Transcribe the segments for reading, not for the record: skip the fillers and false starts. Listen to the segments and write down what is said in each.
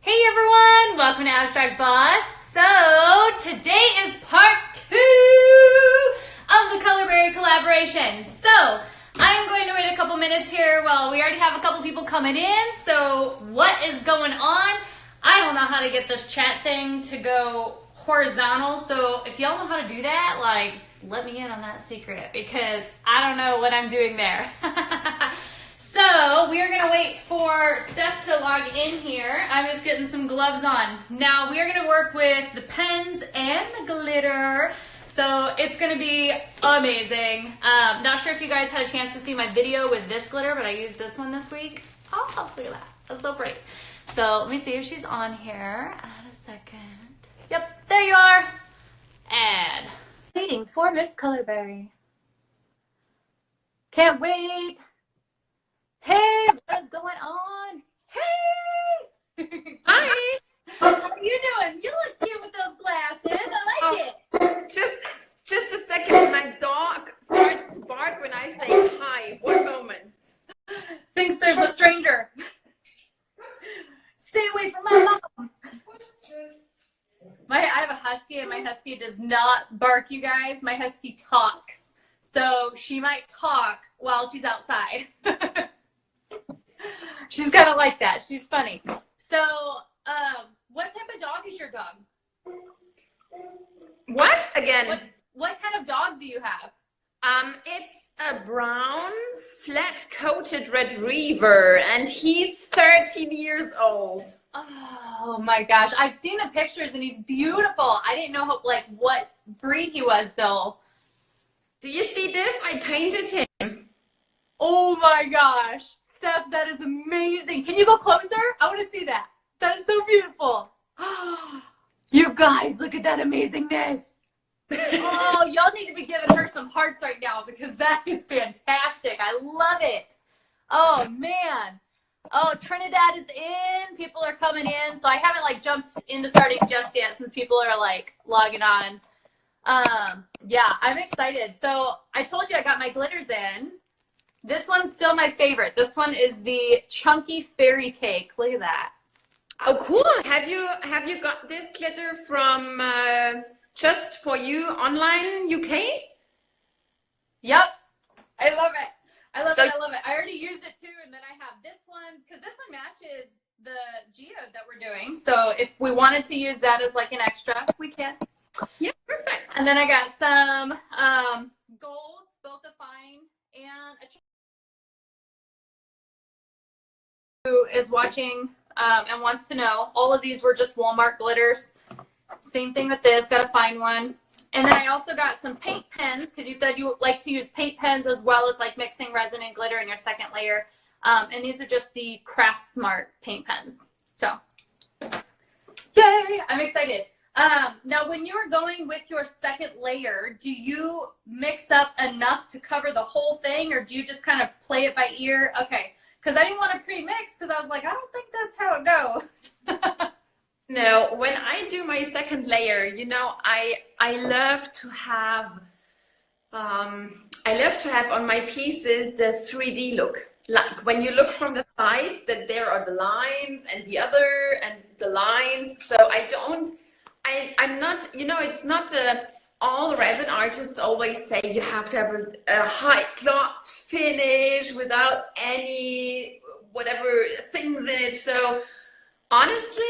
Hey everyone, welcome to Abstract Boss. So today is part 2 of the Colorberry collaboration. So I'm going to wait a couple minutes here while we already have a couple people coming in. So what is going on? I don't know how to get this chat thing to go horizontal. So if y'all know how to do that, like let me in on that secret because I don't know what I'm doing there. So we are going to wait for Steph to log in here. I'm just getting some gloves on. Now we are going to work with the pens and the glitter. So it's going to be amazing. Not sure if you guys had a chance to see my video with this glitter, but I used this one this week. Oh, look at that. That's so pretty. So let me see if she's on here. Add a second. Yep, there you are. Add. Waiting for Miss Colorberry. Can't wait. Hey, what's going on? Hey! Hi! How are you doing? You look cute with those glasses. I like it. Just a second. My dog starts to bark when I say hi. One moment. Thinks there's a stranger. Stay away from my mom. I have a husky, and my husky does not bark, you guys. My husky talks. So she might talk while she's outside. She's kind of like that. She's funny. So, what type of dog is your dog? What? Again? What kind of dog do you have? It's a brown, flat-coated retriever, and he's 13 years old. Oh my gosh. I've seen the pictures, and he's beautiful. I didn't know what breed he was, though. Do you see this? I painted him. Oh my gosh. Steph, that is amazing. Can you go closer? I want to see that. That is so beautiful. You guys, look at that amazingness. Oh, y'all need to be giving her some hearts right now because that is fantastic. I love it. Oh, man. Oh, Trinidad is in. People are coming in. So I haven't jumped into starting just yet since people are logging on. Yeah, I'm excited. So I told you I got my glitters in. This one's still my favorite. This one is the Chunky Fairy Cake. Look at that. Oh, cool. Have you got this glitter from Just For You online UK? Yep. I love it. I love it. I love it. I already used it too, and then I have this one because this one matches the geode that we're doing. So if we wanted to use that as an extra, we can. Yeah, perfect. And then I got some golds, both a fine and a who is watching and wants to know. All of these were just Walmart glitters. Same thing with this, got a fine one. And then I also got some paint pens because you said you like to use paint pens as well as mixing resin and glitter in your second layer. And these are just the Craft Smart paint pens. So, yay! I'm excited. Now, when you are going with your second layer, do you mix up enough to cover the whole thing, or do you just kind of play it by ear? Okay, because I didn't want to pre-mix because I was like, I don't think that's how it goes. No, when I do my second layer, I love to have on my pieces the 3D look. Like when you look from the side, that there are the lines and the other and the lines. So I'm not, it's not all resin artists always say you have to have a high gloss finish without any whatever things in it. So honestly,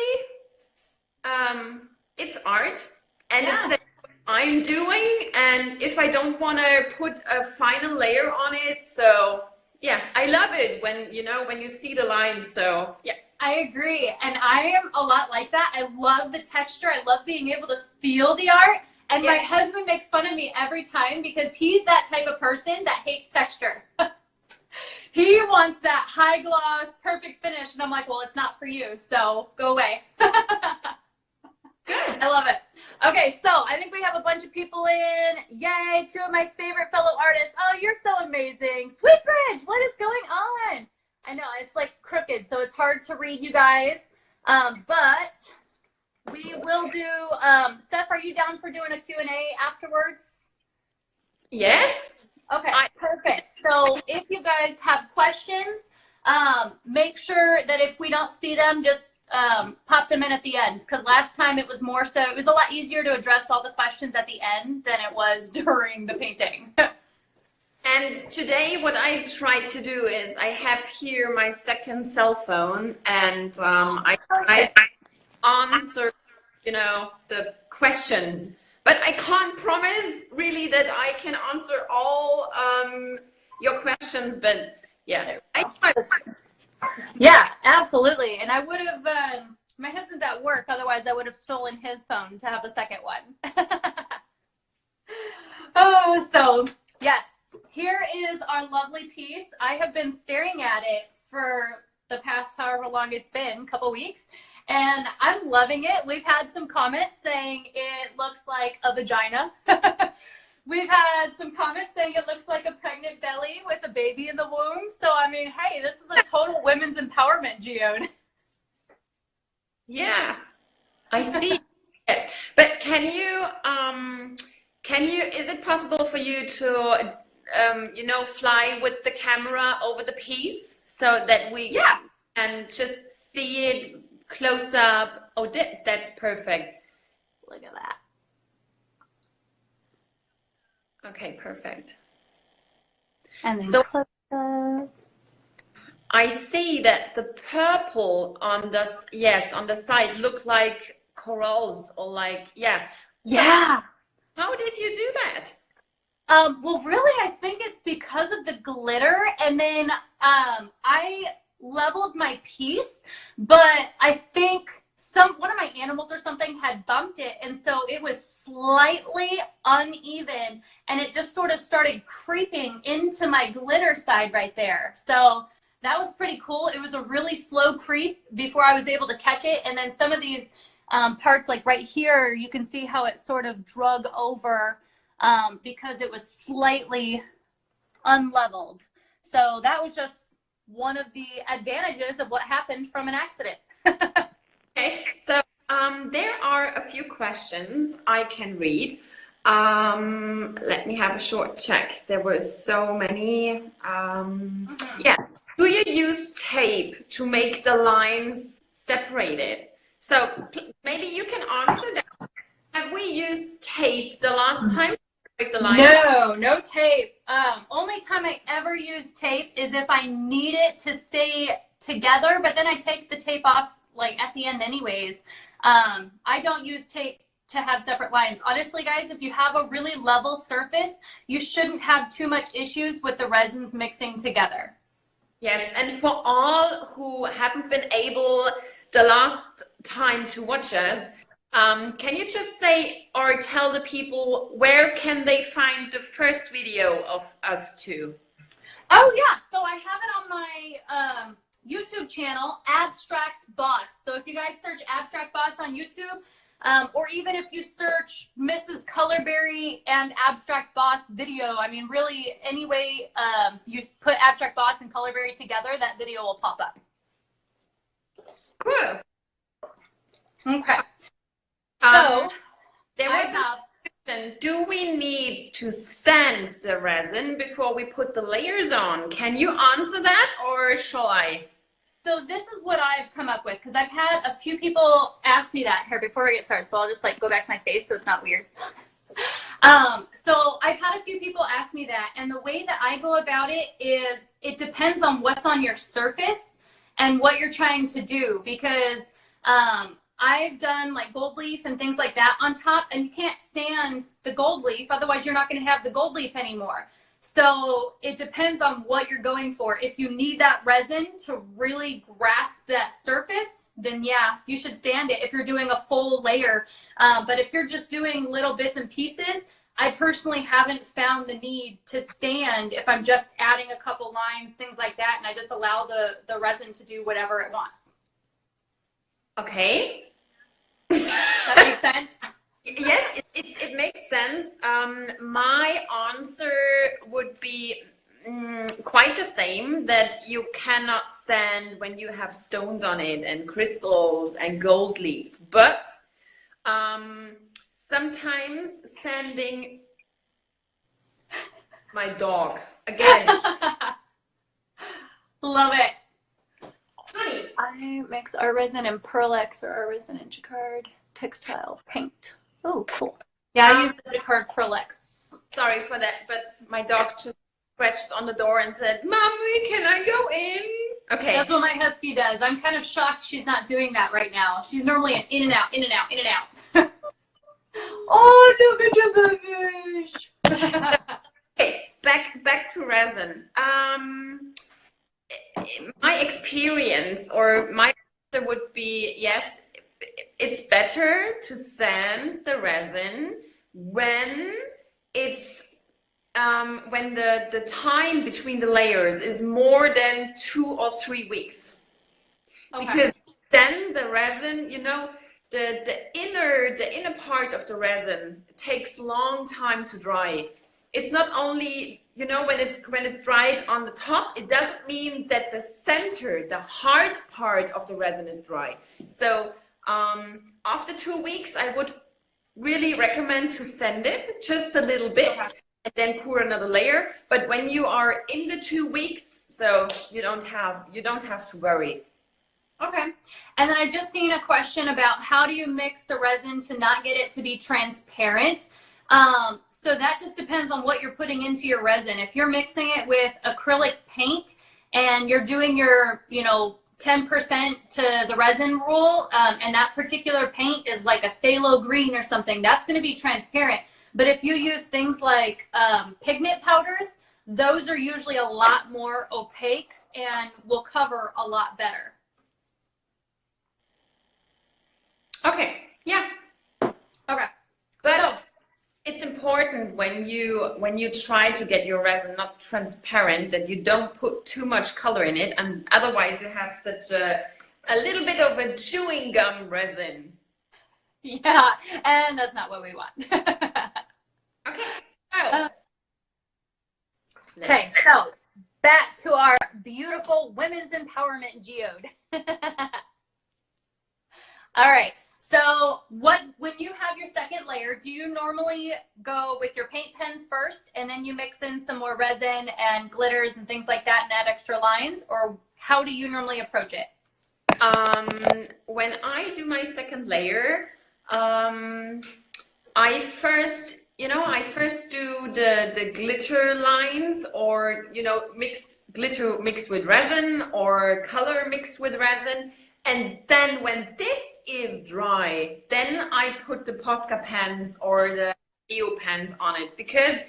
it's art, and it's what I'm doing, and if I don't want to put a final layer on it, so yeah, I love it when you see the lines. So yeah, I agree, and I am a lot like that. I love the texture. I love being able to feel the art, and my husband makes fun of me every time because he's that type of person that hates texture. He wants that high gloss, perfect finish, and I'm like, well, it's not for you, so go away. Good. I love it. Okay, so I think we have a bunch of people in. Yay, two of my favorite fellow artists. Oh, you're so amazing. Sweetbridge, what is going on? I know, it's crooked, so it's hard to read, you guys. But we will do, Steph, are you down for doing a Q&A afterwards? Yes. Okay, perfect. So if you guys have questions, make sure that if we don't see them, just pop them in at the end, because last time it was more so, it was a lot easier to address all the questions at the end than it was during the painting. And today what I try to do is I have here my second cell phone, and I answer, you know, the questions, but I can't promise really that I can answer all your questions, but yeah, I try. Yeah, absolutely. And I would have, my husband's at work, otherwise I would have stolen his phone to have a second one. Oh, so yes, here is our lovely piece. I have been staring at it for the past however long it's been, a couple weeks, and I'm loving it. We've had some comments saying it looks like a vagina. We've had some comments saying it looks like a pregnant belly with a baby in the womb. So, I mean, hey, this is a total women's empowerment geode. Yeah, I see. Yes, but is it possible for you to, you know, fly with the camera over the piece so that we can just see it close up? Oh, that's perfect. Look at that. Okay, perfect. And then so I see that the purple on the on the side look like corals, or like So how did you do that? Well, really, I think it's because of the glitter, and then I leveled my piece, but I think one of my animals or something had bumped it, and so it was slightly uneven, and it just sort of started creeping into my glitter side right there. So that was pretty cool. It was a really slow creep before I was able to catch it, and then some of these parts, like right here, you can see how it sort of drug over because it was slightly unleveled. So that was just one of the advantages of what happened from an accident. Okay, so there are a few questions I can read. Let me have a short check. There were so many. Yeah. Do you use tape to make the lines separated? So maybe you can answer that. Have we used tape the last time to break the lines? No tape. Only time I ever use tape is if I need it to stay together, but then I take the tape off like at the end anyways. I don't use tape to have separate lines. Honestly, guys, if you have a really level surface, you shouldn't have too much issues with the resins mixing together. Yes, and for all who haven't been able the last time to watch us, can you just say or tell the people where can they find the first video of us two? Oh yeah, so I have it on my YouTube channel, Abstract Boss. So if you guys search Abstract Boss on YouTube, or even if you search Mrs. Colorberry and Abstract Boss video, I mean, really, any way you put Abstract Boss and Colorberry together, that video will pop up. Cool. Okay. So there was a question. Do we need to sand the resin before we put the layers on? Can you answer that, or shall I? So this is what I've come up with, because I've had a few people ask me that here before we get started. So I'll just like go back to my face so it's not weird. So I've had a few people ask me that, and the way that I go about it is it depends on what's on your surface and what you're trying to do, because I've done like gold leaf and things like that on top, and you can't sand the gold leaf, otherwise you're not going to have the gold leaf anymore. So it depends on what you're going for. If you need that resin to really grasp that surface, then yeah, you should sand it if you're doing a full layer. But if you're just doing little bits and pieces, I personally haven't found the need to sand if I'm just adding a couple lines, things like that, and I just allow the resin to do whatever it wants. Okay. That makes sense? Yes, it makes sense. My answer would be quite the same, that you cannot sand when you have stones on it and crystals and gold leaf. But sometimes sanding, my dog, again. Love it. Honey, I mix our resin in Pearl-Ex or our resin in jacquard textile paint. Oh, cool. Yeah, I use the jacquard Pearl-Ex. Sorry for that, but my dog just scratched on the door and said, "Mommy, can I go in?" Okay. That's what my husky does. I'm kind of shocked she's not doing that right now. She's normally an in and out, in and out, in and out. Oh, look at the babies. Okay, back to resin. My experience or my answer would be yes, it's better to sand the resin when it's when the time between the layers is more than 2 or 3 weeks. Okay. Because then the resin, you know, the inner part of the resin takes long time to dry. It's not only, you know, when it's dried on the top, it doesn't mean that the center, the hard part of the resin is dry. So after 2 weeks, I would really recommend to sand it just a little bit. Okay. And then pour another layer. But when you are in the 2 weeks, so you don't have to worry. Okay. And then I just seen a question about how do you mix the resin to not get it to be transparent. So that just depends on what you're putting into your resin. If you're mixing it with acrylic paint and you're doing your, you know, 10% to the resin rule, and that particular paint is like a phthalo green or something, that's going to be transparent. But if you use things like pigment powders, those are usually a lot more opaque and will cover a lot better. Okay, yeah. Okay. But so, it's important when you try to get your resin not transparent that you don't put too much color in it, and otherwise you have such a little bit of a chewing gum resin. Yeah, and that's not what we want. Okay, so back to our beautiful women's empowerment geode. All right, so when you have your second layer, do you normally go with your paint pens first and then you mix in some more resin and glitters and things like that and add extra lines, or how do you normally approach it? When I do my second layer, I first do the glitter lines, or, you know, glitter mixed with resin or color mixed with resin. And then when this is dry, then I put the Posca pens or the geode pens on it, because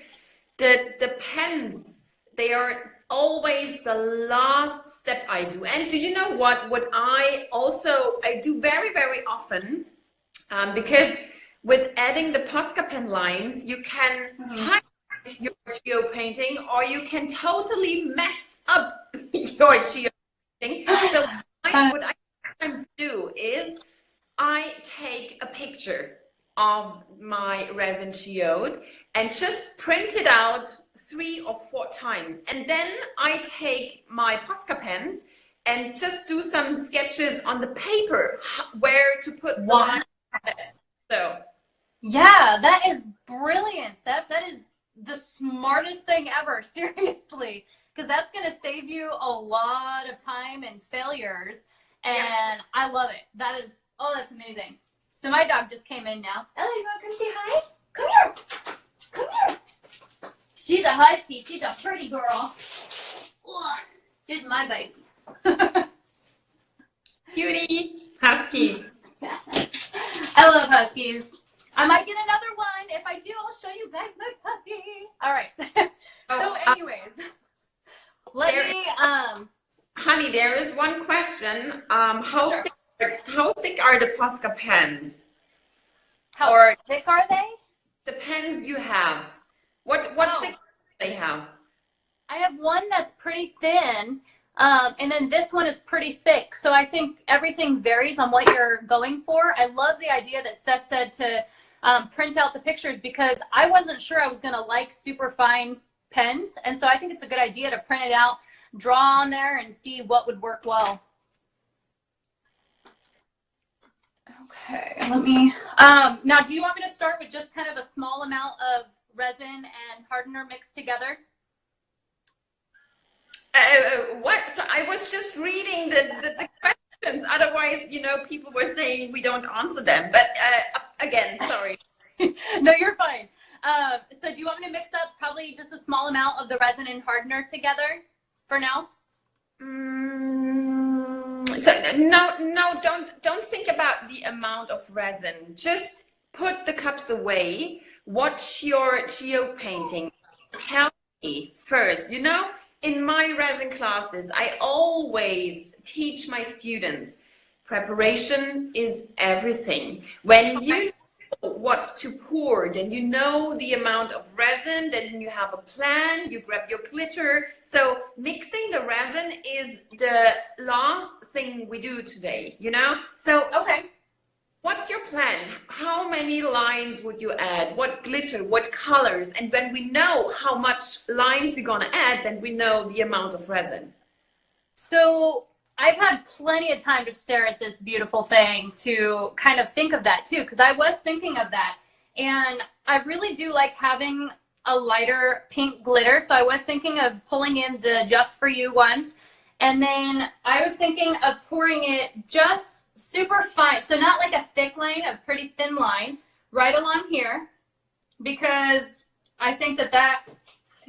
the pens, they are always the last step I do. And do you know what I do very, very often, because with adding the Posca pen lines, you can hide your geode painting, or you can totally mess up your geode painting. So what I sometimes do is I take a picture of my resin geode and just print it out 3 or 4 times. And then I take my Posca pens and just do some sketches on the paper where to put the lines. So yeah, that is brilliant, Steph. That is the smartest thing ever, seriously, because that's going to save you a lot of time and failures. And yeah. I love it. That is, oh, that's amazing. So my dog just came in now. Ella, you want to come say hi? Come here. Come here. She's a husky. She's a pretty girl. Ugh. She's my baby. Cutie. Husky. I love huskies. I might get another one. If I do, I'll show you guys my puppy. All right. So anyways, honey, there is one question. How thick are the Posca pens? How thick are they? The pens you have. What thick do they have? I have one that's pretty thin, and then this one is pretty thick. So I think everything varies on what you're going for. I love the idea that Steph said to print out the pictures, because I wasn't sure I was going to like super fine pens. And so I think it's a good idea to print it out, draw on there, and see what would work well. Okay, let me, now do you want me to start with just kind of a small amount of resin and hardener mixed together? What? So I was just reading the questions. otherwise, you know, people were saying we don't answer them. But again, sorry. No, you're fine. So do you want me to mix up probably just a small amount of the resin and hardener together for now? So no, don't think about the amount of resin. Just put the cups away. Watch your geo painting. Help me first. You know, in my resin classes, I always teach my students preparation is everything. When you know what to pour, then you know the amount of resin, then you have a plan, you grab your glitter. So mixing the resin is the last thing we do today, you know? So, okay, what's your plan? How many lines would you add? What glitter, what colors? And when we know how much lines we're gonna add, then we know the amount of resin. So I've had plenty of time to stare at this beautiful thing to kind of think of that too, because I was thinking of that. And I really do like having a lighter pink glitter. So I was thinking of pulling in the Just For You ones. And then I was thinking of pouring it just super fine. So not like a thick line, a pretty thin line right along here, because I think that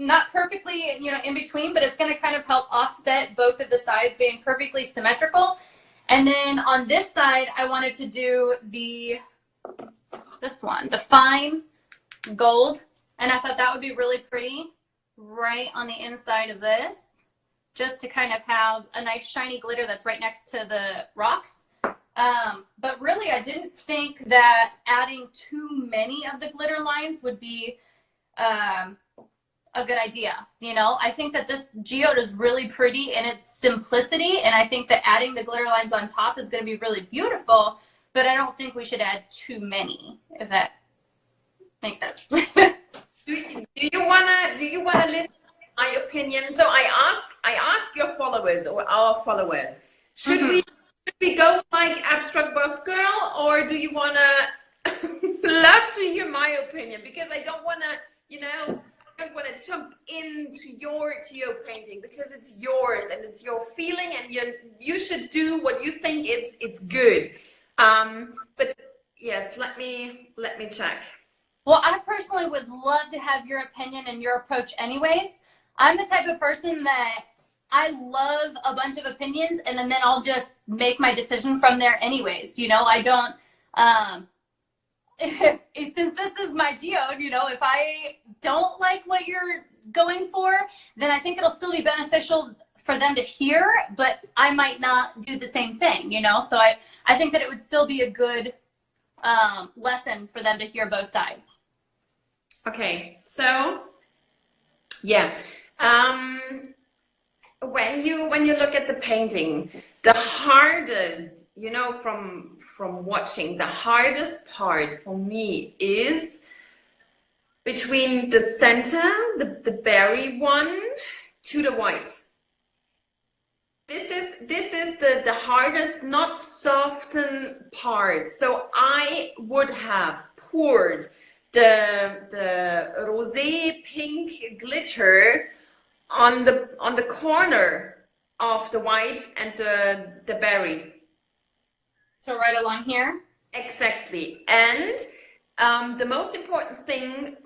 not perfectly, you know, in between, but it's going to kind of help offset both of the sides being perfectly symmetrical. And then on this side, I wanted to do this one, the fine gold. And I thought that would be really pretty right on the inside of this, just to kind of have a nice shiny glitter that's right next to the rocks. But really, I didn't think that adding too many of the glitter lines would be a good idea. You know, I think that this geode is really pretty in its simplicity, and I think that adding the glitter lines on top is going to be really beautiful, but I don't think we should add too many, if that makes sense. do you wanna listen to my opinion? So I ask your followers or our followers, should we go like Abstract Boss Girl, or do you wanna love to hear my opinion? Because I don't wanna, you know, I don't want to jump into your geo painting, because it's yours and it's your feeling, and you should do what you think it's good. But yes, let me check. Well, I personally would love to have your opinion and your approach anyways. I'm the type of person that I love a bunch of opinions, and then I'll just make my decision from there anyways. You know, I don't, since this is my geode, you know, if I don't like what you're going for, then I think it'll still be beneficial for them to hear, but I might not do the same thing, you know? So I think that it would still be a good lesson for them to hear both sides. Okay, so yeah, when you look at the painting, the hardest, you know, from watching, the hardest part for me is between the center, the berry one, to the white. This is the hardest, not soften part. So I would have poured the rosé pink glitter on the corner of the white and the berry. So right along here? Exactly. And the most important thing,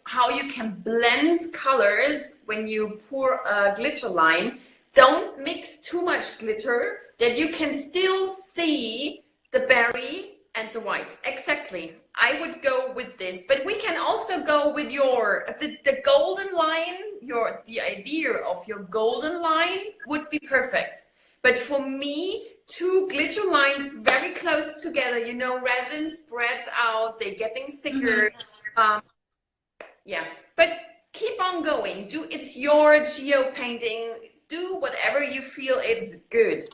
how you can blend colors when you pour a glitter line, don't mix too much glitter, that you can still see the berry and the white. Exactly. I would go with this, but we can also go with the golden line. The idea of your golden line would be perfect. But for me, two glitter lines very close together, you know, resin spreads out, they're getting thicker. Yeah, but keep on going. It's your geo painting. Do whatever you feel is good.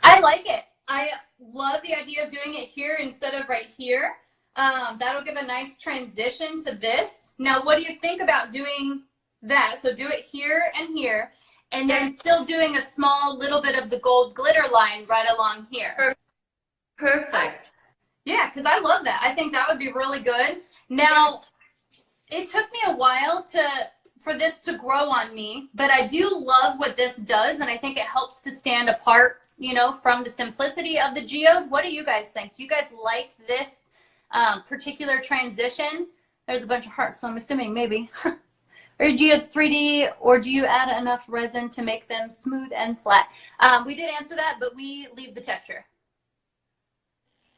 I like it. I love the idea of doing it here instead of right here. That'll give a nice transition to this. Now, what do you think about doing that? So do it here and here, and then still doing a small little bit of the gold glitter line right along here. Perfect. Yeah, because I love that. I think that would be really good. Now, it took me a while for this to grow on me, but I do love what this does, and I think it helps to stand apart you know, from the simplicity of the geode. What do you guys think? Do you guys like this particular transition? There's a bunch of hearts, so I'm assuming maybe. Are your geodes 3D, or do you add enough resin to make them smooth and flat? We did answer that, but we leave the texture.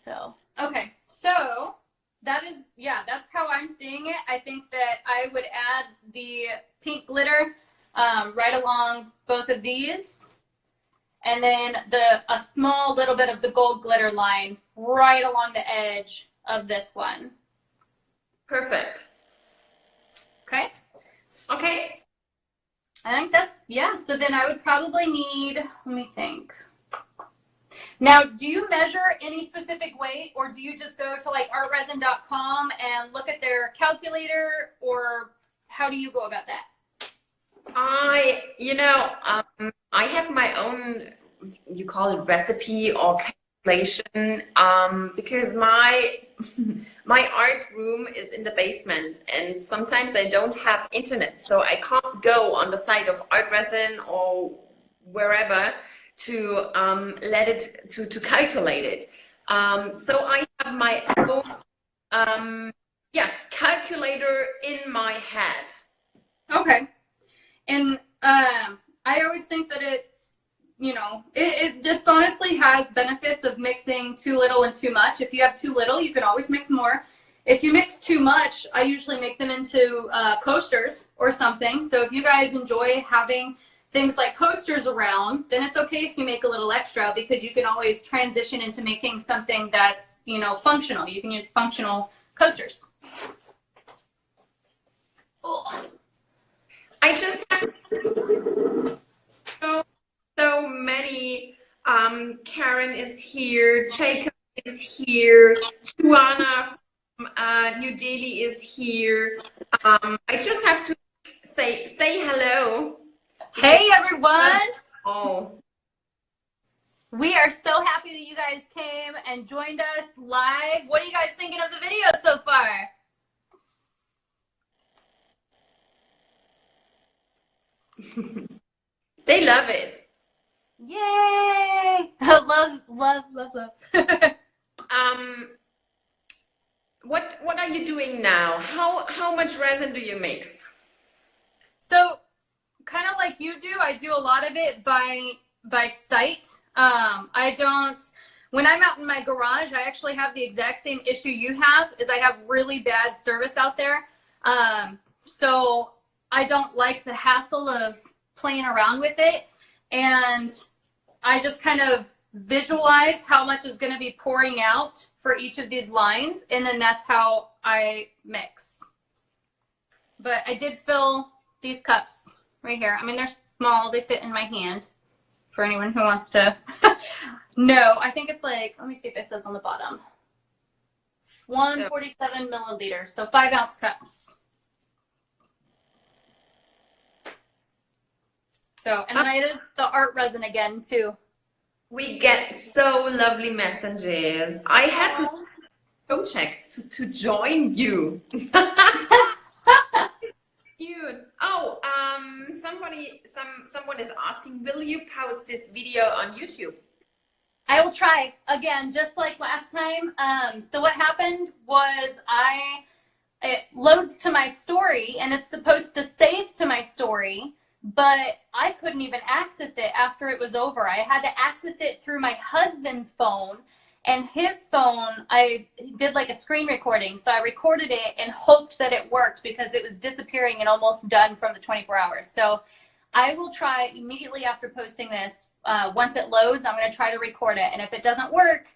So, okay. So that is, yeah, that's how I'm seeing it. I think that I would add the pink glitter right along both of these. And then a small little bit of the gold glitter line right along the edge of this one. Perfect. Okay. Okay. I think that's, yeah. So then I would probably need, let me think. Now, do you measure any specific weight, or do you just go to like artresin.com and look at their calculator, or how do you go about that? I have my own, you call it recipe or calculation, because my art room is in the basement, and sometimes I don't have internet, so I can't go on the site of Artresin or wherever to let it to calculate it. So I have my own calculator in my head. Okay. And I always think that it's, you know, it's honestly has benefits of mixing too little and too much. If you have too little, you can always mix more. If you mix too much, I usually make them into coasters or something. So if you guys enjoy having things like coasters around, then it's okay if you make a little extra, because you can always transition into making something that's, you know, functional. You can use functional coasters. Oh. I just have so many. Karen is here, Jacob is here, Juana from New Delhi is here. I just have to say hello. Hey everyone! Oh, we are so happy that you guys came and joined us live. What are you guys thinking of the video so far? they love it. Yay! love, love, love, love. What are you doing now? How much resin do you mix? So, kind of like you do, I do a lot of it by sight. I don't, when I'm out in my garage, I actually have the exact same issue you have, is I have really bad service out there. So I don't like the hassle of playing around with it. And I just kind of visualize how much is going to be pouring out for each of these lines. And then that's how I mix. But I did fill these cups right here. I mean, they're small. They fit in my hand. For anyone who wants to know, I think it's like, let me see if it says on the bottom. 147 milliliters, so 5-ounce cups. So, and then it is the art resin again, too. We get so lovely messages. I had to check to join you. Cute. Oh, someone is asking, will you post this video on YouTube? I will try again, just like last time. So what happened was it loads to my story, and it's supposed to save to my story, but I couldn't even access it after it was over. I had to access it through my husband's phone. And his phone, I did like a screen recording. So I recorded it and hoped that it worked, because it was disappearing and almost done from the 24 hours. So I will try immediately after posting this. Once it loads, I'm going to try to record it. And if it doesn't work,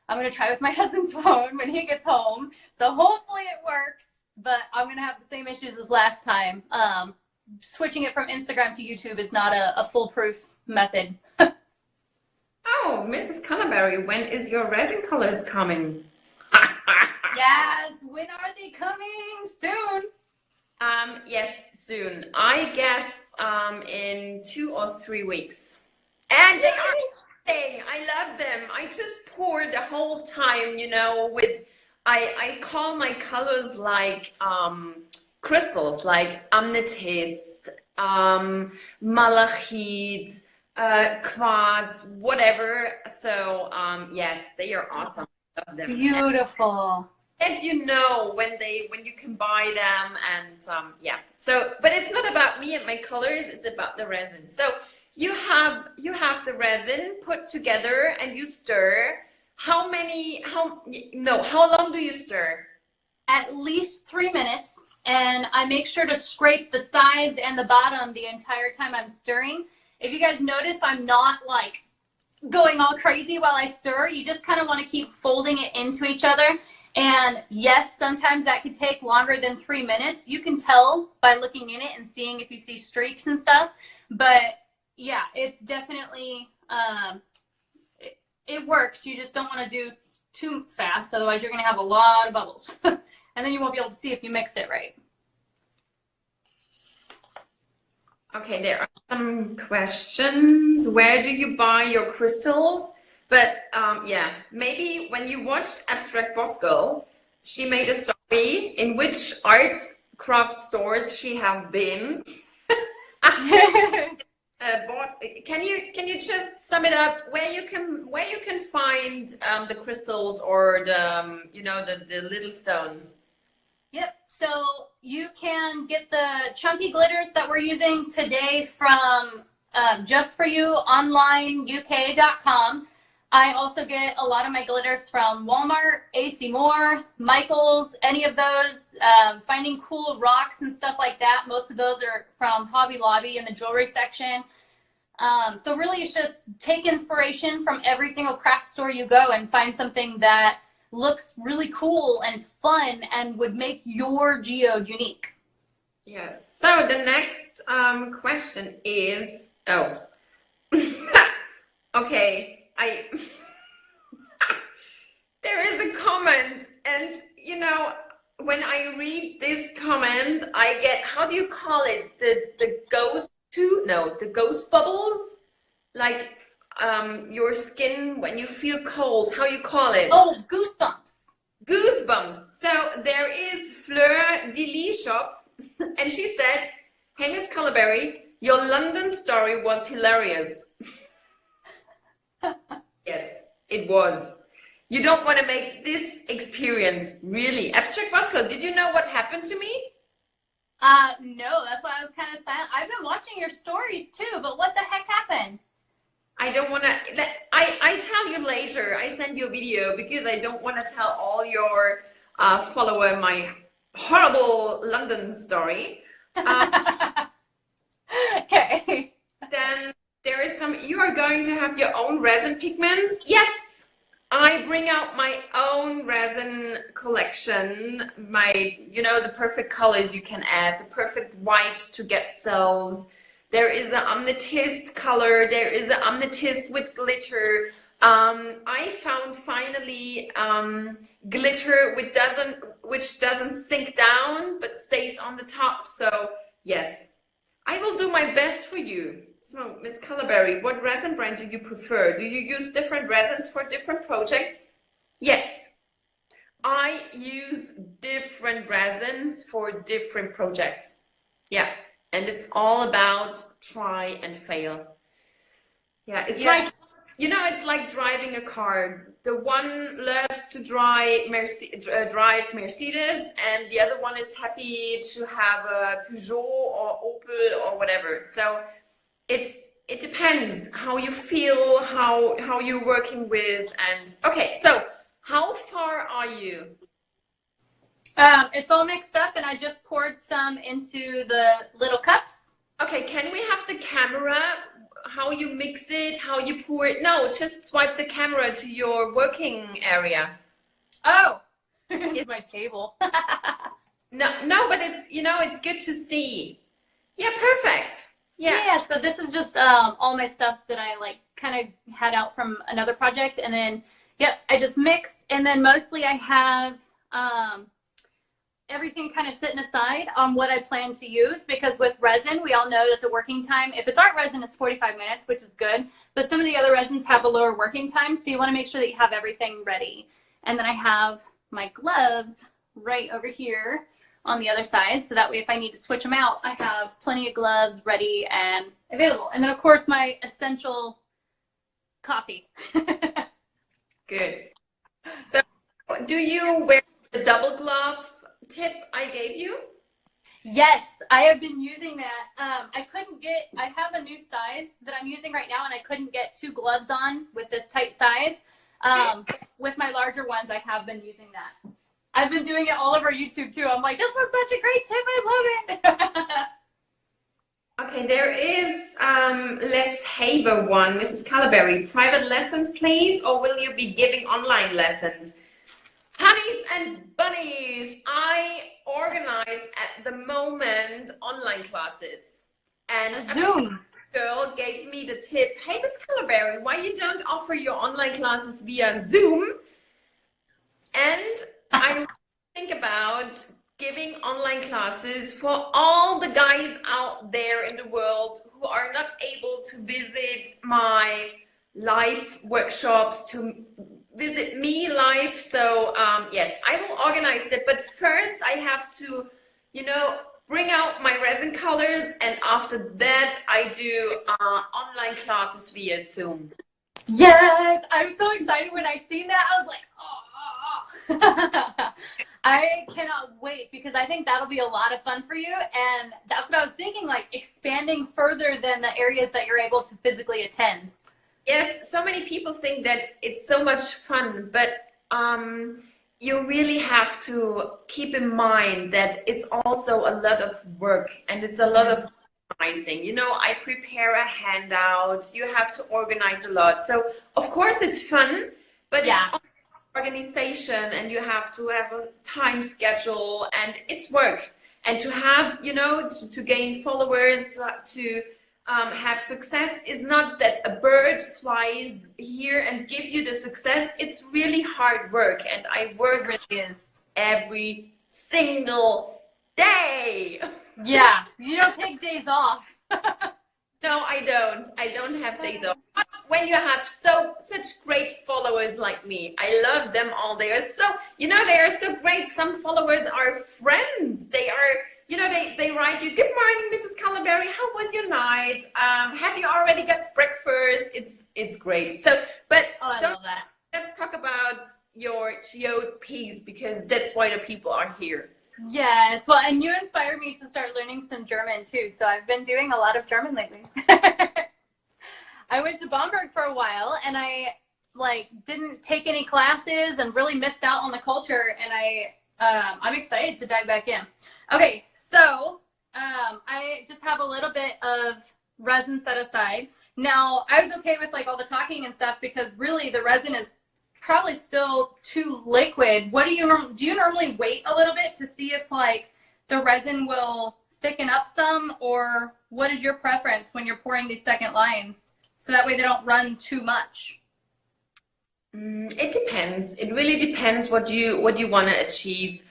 I'm going to try with my husband's phone when he gets home. So hopefully it works, but I'm going to have the same issues as last time. Switching it from Instagram to YouTube is not a foolproof method. Oh, Mrs. Colorberry, when is your resin colors coming? Yes, when are they coming? Soon. Yes, soon. I guess in 2 or 3 weeks. And they are amazing. I love them. I just pour the whole time, you know, I call my colors like crystals, like amethyst, malachite, quads, whatever. So yes, they are awesome. I love them. Beautiful. And you know when you can buy them, and yeah. So, but it's not about me and my colors, it's about the resin. So you have the resin put together and you stir. How long do you stir? At least 3 minutes, and I make sure to scrape the sides and the bottom the entire time I'm stirring. If you guys notice, I'm not like going all crazy while I stir. You just kind of want to keep folding it into each other. And yes, sometimes that could take longer than 3 minutes. You can tell by looking in it and seeing if you see streaks and stuff. But yeah, it's definitely, it works. You just don't want to do too fast. Otherwise, you're going to have a lot of bubbles. And then you won't be able to see if you mixed it right. Okay, there are some questions. Where do you buy your crystals? But yeah, maybe when you watched Abstract Boss Girl, she made a story in which art craft stores she have been. Can you just sum it up where you can find the crystals or the the little stones? Yep. So you can get the chunky glitters that we're using today from Just For You online UK.com. I also get a lot of my glitters from Walmart, AC Moore, Michaels, any of those. Finding cool rocks and stuff like that. Most of those are from Hobby Lobby in the jewelry section. So really it's just take inspiration from every single craft store you go and find something that looks really cool and fun and would make your geode unique. Yes. So the next question is, okay. There is a comment, and when I read this comment, I get, how do you call it? The ghost bubbles, like your skin when you feel cold. How you call it? Oh, goosebumps. Goosebumps. So there is Fleur Dilly Shop, and she said, "Hey, Miss Colorberry, your London story was hilarious." Yes, it was. You don't want to make this experience really. Abstract Bosco, did you know what happened to me? No, that's why I was kind of silent. I've been watching your stories too, but what the heck happened? I don't want to, I tell you later. I send you a video because I don't want to tell all your follower my horrible London story. Okay. Then there is you are going to have your own resin pigments. Yes, I bring out my own resin collection. The perfect colors you can add, the perfect white to get cells. There is an amethyst color. There is an amethyst with glitter. I found finally glitter which doesn't sink down but stays on the top. So yes, I will do my best for you. So Miss Colorberry, what resin brand do you prefer? Do you use different resins for different projects? Yes, I use different resins for different projects. Yeah. And it's all about try and fail. Yeah, it's it's like driving a car. The one loves to drive Mercedes, and the other one is happy to have a Peugeot or Opel or whatever. So it depends how you feel, how you're working with, and okay. So how far are you? It's all mixed up, and I just poured some into the little cups. Okay, can we have the camera? How you mix it, how you pour it? No, just swipe the camera to your working area. Oh, it's my table. No, but it's good to see. Yeah, perfect. Yeah. So this is just all my stuff that I kind of had out from another project, and then I just mix, and then mostly I have everything kind of sitting aside on what I plan to use, because with resin, we all know that the working time, if it's art resin, it's 45 minutes, which is good. But some of the other resins have a lower working time, so you want to make sure that you have everything ready. And then I have my gloves right over here on the other side. So that way if I need to switch them out, I have plenty of gloves ready and available. And then of course my essential coffee. Good. So do you wear the double glove tip I gave you? Yes, I have been using that. I have a new size that I'm using right now and I couldn't get 2 gloves on with this tight size. With my larger ones, I have been using that. I've been doing it all over YouTube too. I'm like, this was such a great tip. I love it. Okay, there is Les Haber one, Mrs. Colorberry. Private lessons, please, or will you be giving online lessons? Honey's and bunnies, I organize at the moment online classes. And Zoom. a girl gave me the tip, hey, Miss Colorberry, why you don't offer your online classes via Zoom? And I think about giving online classes for all the guys out there in the world who are not able to visit my live workshops, to visit me live. So yes, I will organize that, but first I have to, you know, bring out my resin colors, and after that I do online classes via Zoom. Yes, I'm so excited when I seen that. I was like, oh. I cannot wait because I think that'll be a lot of fun for you. And that's what I was thinking, like expanding further than the areas that you're able to physically attend. Yes, so many people think that it's so much fun, but you really have to keep in mind that it's also a lot of work and it's a lot of organizing. You know, I prepare a handout, you have to organize a lot. So of course it's fun, but yeah, it's organization and you have to have a time schedule and it's work. And to have, you know, to gain followers, to have success is not that a bird flies here and give you the success. It's really hard work, and I work every single day. Yeah, you don't take days off. No, I don't. I don't have days off. When you have such great followers like me, I love them all. They are so, you know, they are so great. Some followers are friends. They are, you know, they write you, good morning, Mrs. Colorberry, how was your night? Have you already got breakfast? It's great. So, but I love that. Let's talk about your geode piece, because that's why the people are here. Yes, well, and you inspired me to start learning some German too. So I've been doing a lot of German lately. I went to Bamberg for a while and I didn't take any classes and really missed out on the culture, and I'm excited to dive back in. Okay, so I just have a little bit of resin set aside. Now, I was okay with all the talking and stuff because really the resin is probably still too liquid. What do you normally wait a little bit to see if the resin will thicken up some, or what is your preference when you're pouring these second lines so that way they don't run too much? It depends. It really depends what you want to achieve.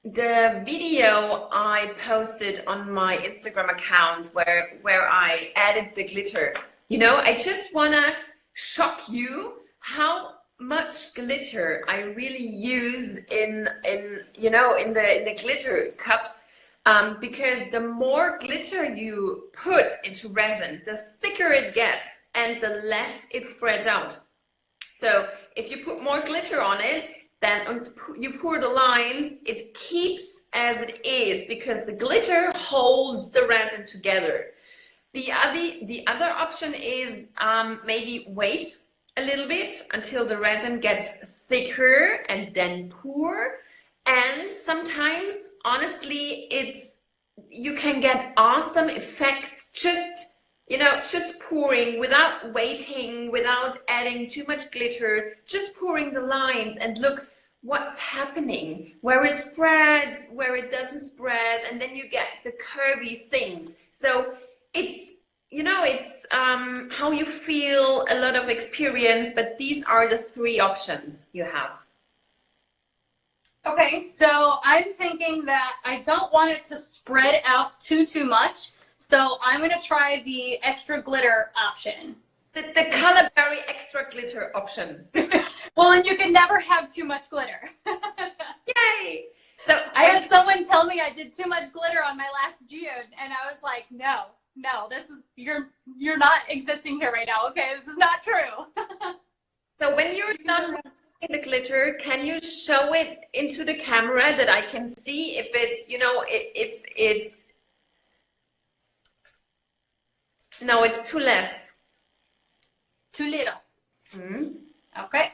The video I posted on my Instagram account where I added the glitter, you know, I just want to shock you how much glitter I really use in the glitter cups, because the more glitter you put into resin, the thicker it gets and the less it spreads out. So if you put more glitter on it, then you pour the lines, it keeps as it is because the glitter holds the resin together. The other option is maybe wait a little bit until the resin gets thicker and then pour. And sometimes, honestly, you can get awesome effects just pouring without waiting, without adding too much glitter, just pouring the lines and look what's happening, where it spreads, where it doesn't spread, and then you get the curvy things. So it's how you feel, a lot of experience, but these are the 3 options you have. Okay, so I'm thinking that I don't want it to spread out too much. So I'm going to try the extra glitter option. The Colorberry extra glitter option. Well, and you can never have too much glitter. Yay! So I had someone tell me I did too much glitter on my last geode, and I was like, no, this is you're not existing here right now. Okay, this is not true. so when you're done with the glitter, can you show it into the camera that I can see if it's, you know, if it's, no, it's too less. Too little. Hmm? Okay.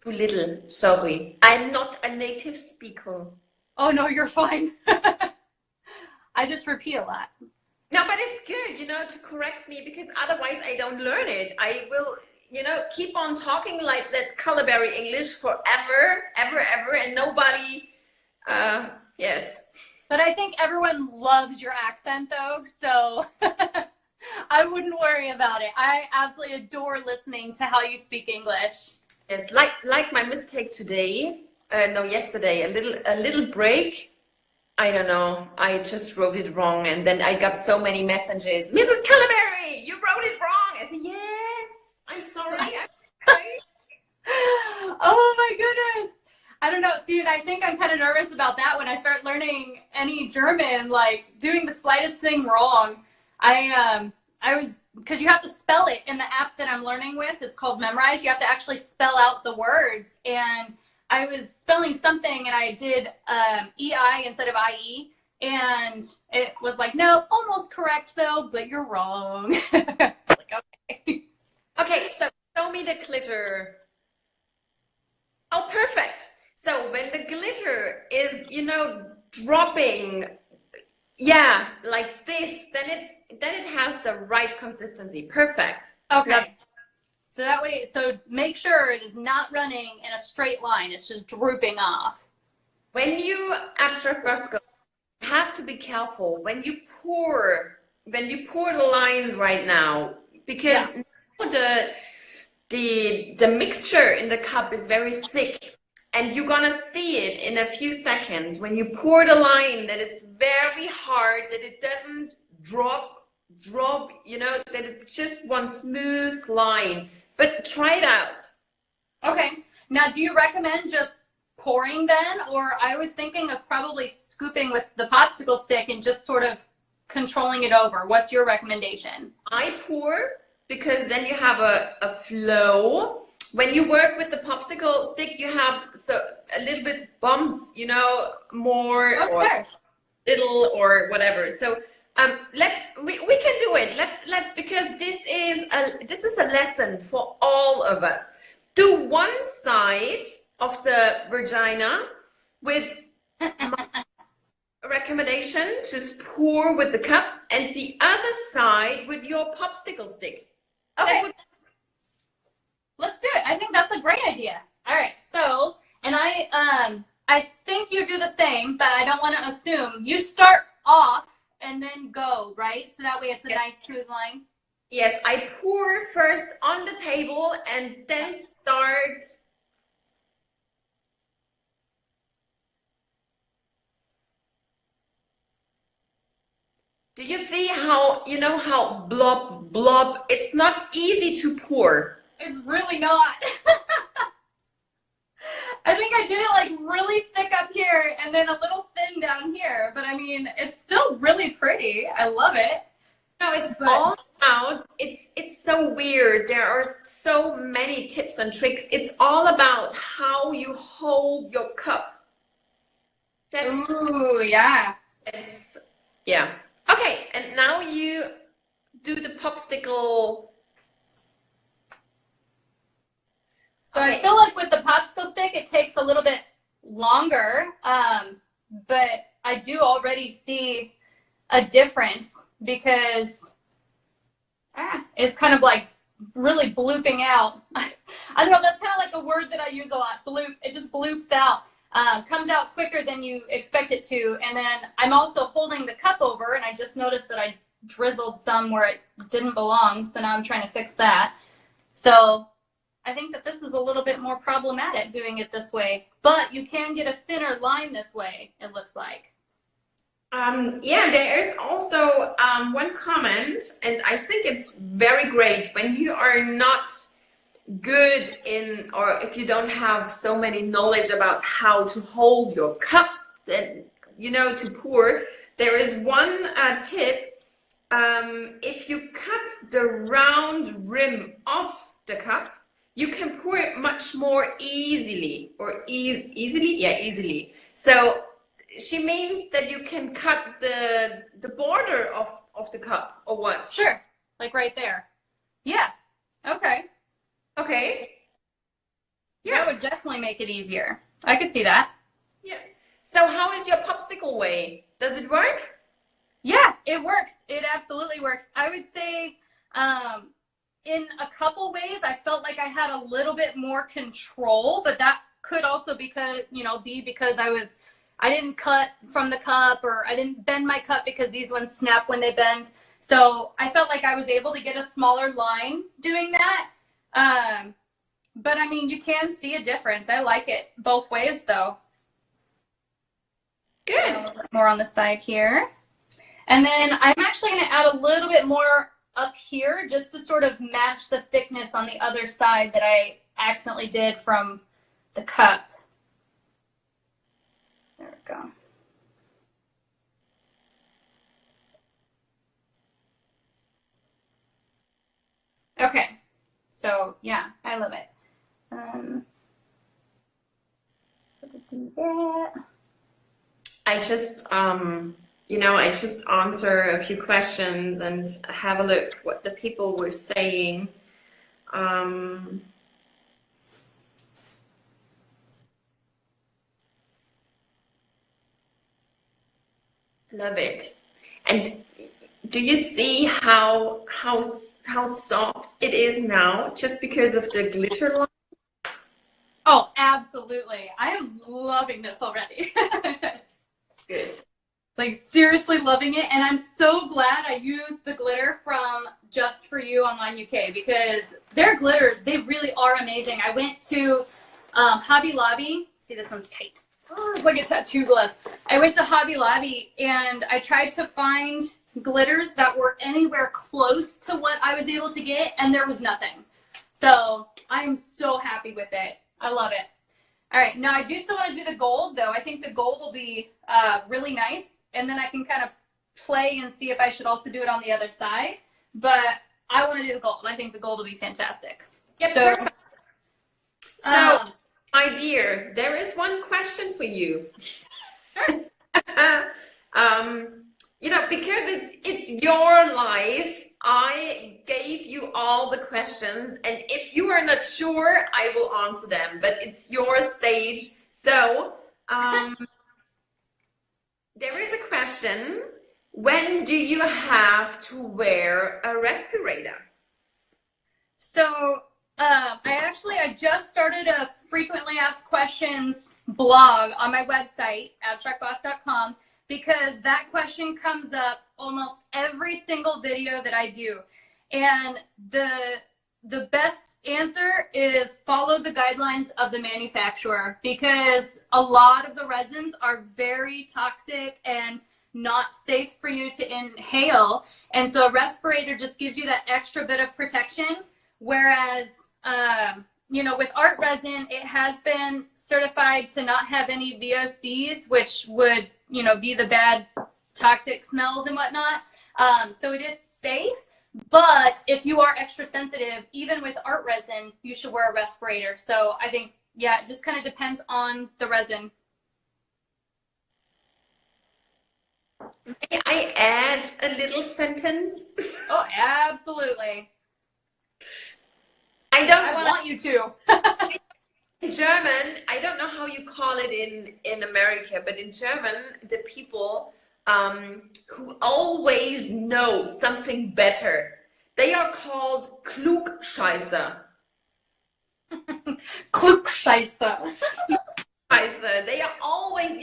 Too little, sorry. I'm not a native speaker. Oh no, you're fine. I just repeat a lot. No, but it's good, you know, to correct me, because otherwise I don't learn it. I will, you know, keep on talking like that Colorberry English forever, ever, and nobody, yes. But I think everyone loves your accent though, so I wouldn't worry about it. I absolutely adore listening to how you speak English. Yes, like my mistake today, no, yesterday, a little break. I don't know, I just wrote it wrong, and then I got so many messages. Mrs. Colorberry, you wrote it wrong. I said, yes, I'm sorry. I'm sorry. Oh my goodness. I don't know, Steven, I think I'm kind of nervous about that when I start learning any German, like doing the slightest thing wrong. I was, because you have to spell it in the app that I'm learning with. It's called Memrise. You have to actually spell out the words, and I was spelling something and I did EI instead of IE, and it was like, no, almost correct though, but you're wrong. It's like, okay. Okay, so show me the glitter. Oh, perfect. So when the glitter is, you know, dropping, yeah, like this, then it has the right consistency. Perfect. Okay. Love. So that way, so make sure it is not running in a straight line. It's just drooping off. When you abstract brush sculpt, you have to be careful when you pour the lines right now, because now the mixture in the cup is very thick, and you're gonna see it in a few seconds when you pour the line, that it's very hard, that it doesn't drop, you know, that it's just one smooth line. But try it out. Okay. Now, do you recommend just pouring then? Or I was thinking of probably scooping with the popsicle stick and just sort of controlling it over. What's your recommendation? I pour, because then you have a flow. When you work with the popsicle stick, you have a little bit bumps, you know, more or little or whatever. So we can do it. Let's because this is a lesson for all of us. Do one side of the vagina with my recommendation, just pour with the cup, and the other side with your popsicle stick. Okay. Let's do it. I think that's a great idea. All right. So, and I think you do the same, but I don't want to assume. You start off and then go, right? So that way it's a nice smooth line. Yes, I pour first on the table and then start. Do you see how, you know, how blob, it's not easy to pour. It's really not. I think I did it like really thick up here and then a little thin down here, but I mean, it's still really pretty. I love it. No, it's all about, it's so weird. There are so many tips and tricks. It's all about how you hold your cup. Ooh, yeah. Yeah. Okay, and now you do the popsicle. So I feel like with the popsicle stick, it takes a little bit longer, but I do already see a difference because it's kind of like really blooping out. I don't know, that's kind of like a word that I use a lot, bloop. It just bloops out, comes out quicker than you expect it to. And then I'm also holding the cup over, and I just noticed that I drizzled some where it didn't belong, so now I'm trying to fix that. So I think that this is a little bit more problematic doing it this way, but you can get a thinner line this way, it looks like. Yeah, there is also one comment, and I think it's very great when you are not good in, or if you don't have so many knowledge about how to hold your cup that, you know, to pour, there is one tip. If you cut the round rim off the cup, you can pour it much more easily, or easily? Yeah, easily. So she means that you can cut the border of the cup, or what? Sure, like right there. Yeah, okay. Okay. Yeah. That would definitely make it easier. I could see that. Yeah. So how is your popsicle way? Does it work? Yeah, it works. It absolutely works. I would say in a couple ways, I felt like I had a little bit more control, but that could also be because I didn't cut from the cup, or I didn't bend my cup, because these ones snap when they bend. So I felt like I was able to get a smaller line doing that. But I mean, you can see a difference. I like it both ways though. Good. A little bit more on the side here. And then I'm actually going to add a little bit more up here just to sort of match the thickness on the other side that I accidentally did from the cup. There we go. Okay, so yeah, I love it. Do that. I just I just answer a few questions and have a look what the people were saying. Love it. And do you see how soft it is now, just because of the glitter line? Oh, absolutely. I am loving this already. Good. Like, seriously loving it. And I'm so glad I used the glitter from Just For You Online UK, because their glitters, they really are amazing. I went to Hobby Lobby. See, this one's tight. Oh, it's like a tattoo glove. I went to Hobby Lobby and I tried to find glitters that were anywhere close to what I was able to get, and there was nothing. So I'm so happy with it. I love it. All right, now I do still want to do the gold though. I think the gold will be really nice, and then I can kind of play and see if I should also do it on the other side. But I want to do the gold. I think the gold will be fantastic. Yep, So, perfect. So, my dear, there is one question for you. Because it's your life, I gave you all the questions, and if you are not sure, I will answer them, but it's your stage. So, there is a question: when do you have to wear a respirator? So I just started a frequently asked questions blog on my website, abstractboss.com, because that question comes up almost every single video that I do. And the best answer is follow the guidelines of the manufacturer, because a lot of the resins are very toxic and not safe for you to inhale. And so a respirator just gives you that extra bit of protection. Whereas, with art resin, it has been certified to not have any VOCs, which would, be the bad toxic smells and whatnot. So it is safe, but if you are extra sensitive, even with art resin, you should wear a respirator. So I think, yeah, it just kind of depends on the resin. May I add a little sentence? Oh, absolutely. I want you to. In German, I don't know how you call it in America, but in German, the people who always know something better, they are called Klugscheißer. Klugscheißer. Klugscheißer. They are always,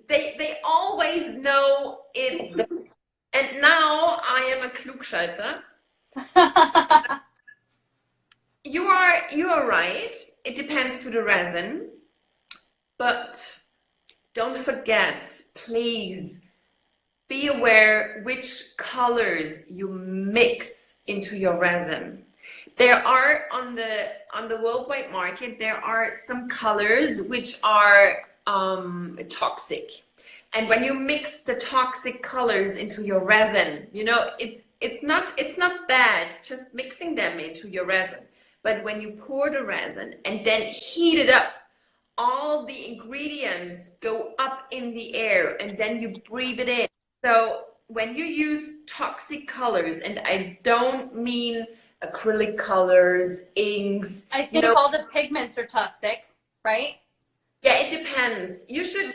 they always know it. And now I am a Klugscheißer. You are right. It depends to the resin, but don't forget, please be aware which colors you mix into your resin. There are on the worldwide market, there are some colors which are toxic. And when you mix the toxic colors into your resin, you know, it's not bad just mixing them into your resin. But when you pour the resin and then heat it up, all the ingredients go up in the air and then you breathe it in. So when you use toxic colors, and I don't mean acrylic colors, inks, I think all the pigments are toxic, right? yeah, it depends. You should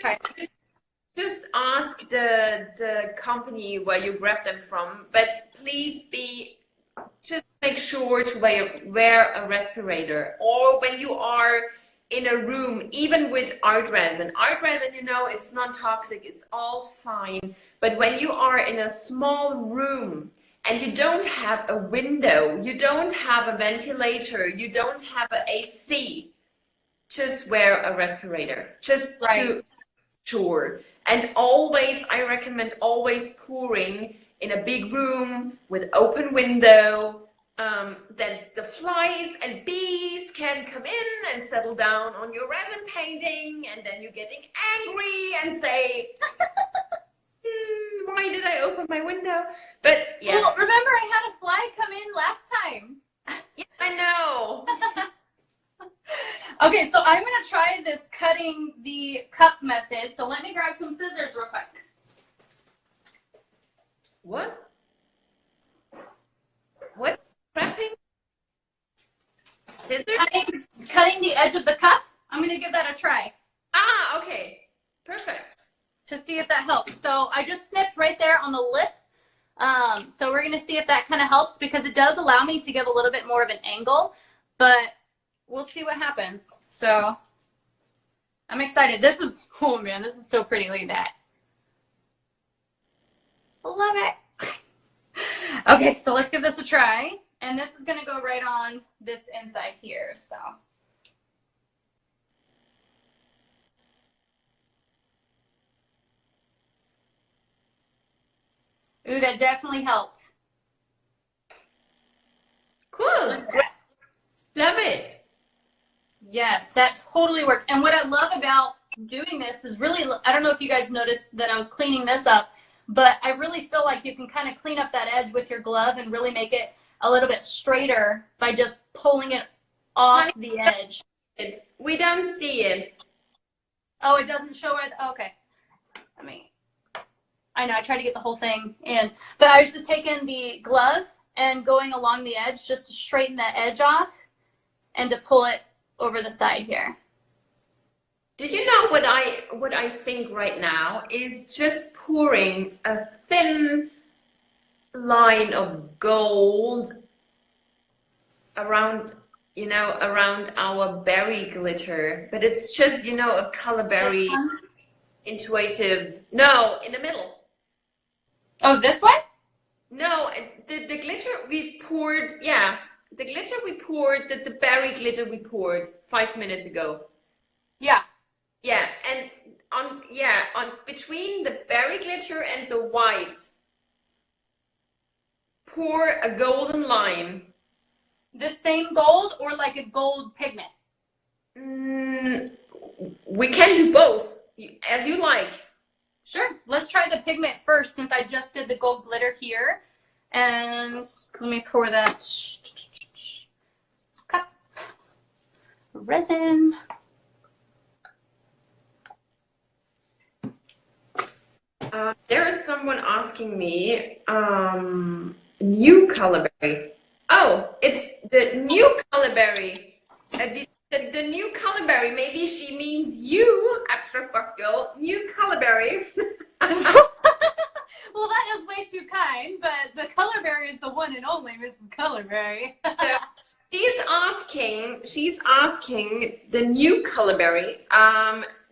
just ask the company where you grab them from, but please just make sure to wear a respirator. Or when you are in a room, even with art resin, you know, it's non-toxic, it's all fine. But when you are in a small room and you don't have a window, you don't have a ventilator, you don't have an AC, just wear a respirator, just to sure. And always, I recommend always pouring in a big room with open window, that the flies and bees can come in and settle down on your resin painting, and then you're getting angry and say, why did I open my window? But yes. Well, remember I had a fly come in last time. Yes, I know. Okay, so I'm going to try this cutting the cup method. So let me grab some scissors real quick. What? What? Prepping? Scissors? Cutting the edge of the cup. I'm going to give that a try. Ah, okay. Perfect. To see if that helps. So I just snipped right there on the lip. So we're going to see if that kind of helps, because it does allow me to give a little bit more of an angle, but we'll see what happens. So I'm excited. This is, oh man, this is so pretty. Look at that. I love it. Okay, so let's give this a try. And this is going to go right on this inside here. So. Ooh, that definitely helped. Cool. Love it. Yes, that totally works. And what I love about doing this is really, I don't know if you guys noticed that I was cleaning this up, but I really feel like you can kind of clean up that edge with your glove and really make it a little bit straighter by just pulling it off the edge. We don't see it. Oh, it doesn't show it? Okay. I know, I tried to get the whole thing in, but I was just taking the glove and going along the edge just to straighten that edge off and to pull it over the side here. Do you know what I think right now is just pouring a thin line of gold around, you know, around our berry glitter, but it's just, you know, a Colorberry intuitive. No, in the middle. Oh, this one? No, the glitter we poured, yeah, the glitter we poured, the berry glitter we poured 5 minutes ago. Yeah. Yeah, and on between the berry glitter and the white, pour a golden line. The same gold or like a gold pigment? We can do both, as you like. Sure. Let's try the pigment first, since I just did the gold glitter here. And let me pour that cup resin. There is someone asking me, new Colorberry. Oh, it's the new Colorberry. The new Colorberry. Maybe she means you, abstract boss girl. New Colorberry. Well, that is way too kind, but the Colorberry is the one and only Mrs. Colorberry. So she's asking the new Colorberry.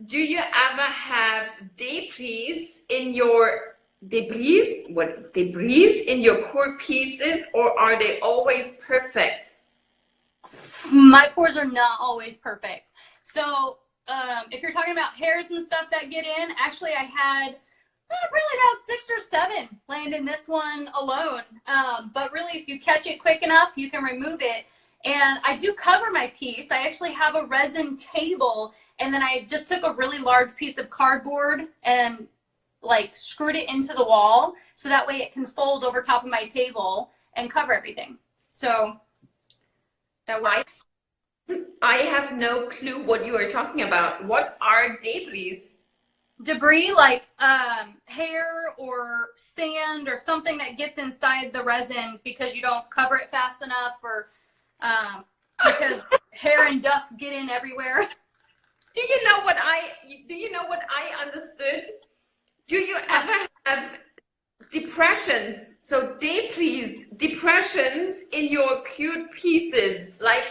Do you ever have debris in your core pieces, or are they always perfect? My pores are not always perfect. So if you're talking about hairs and stuff that get in, actually I had really about 6 or 7 land in this one alone. But really, if you catch it quick enough, you can remove it. And I do cover my piece. I actually have a resin table, and then I just took a really large piece of cardboard and like screwed it into the wall so that way it can fold over top of my table and cover everything. So that works. I have no clue what you are talking about. What are debris? Debris like hair or sand or something that gets inside the resin because you don't cover it fast enough, or because hair and dust get in everywhere. Do you know what I understood? Do you ever have depressions? So depressions in your cute pieces, like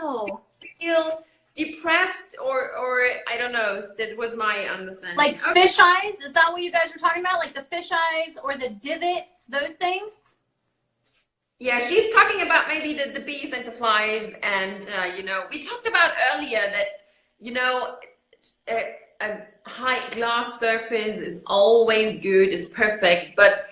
Oh, if you feel depressed or I don't know. That was my understanding. like fish eyes? Is that what you guys were talking about? Like the fish eyes or the divots, those things? Yeah, she's talking about maybe the bees and the flies, and we talked about earlier that a high glass surface is always good, is perfect, but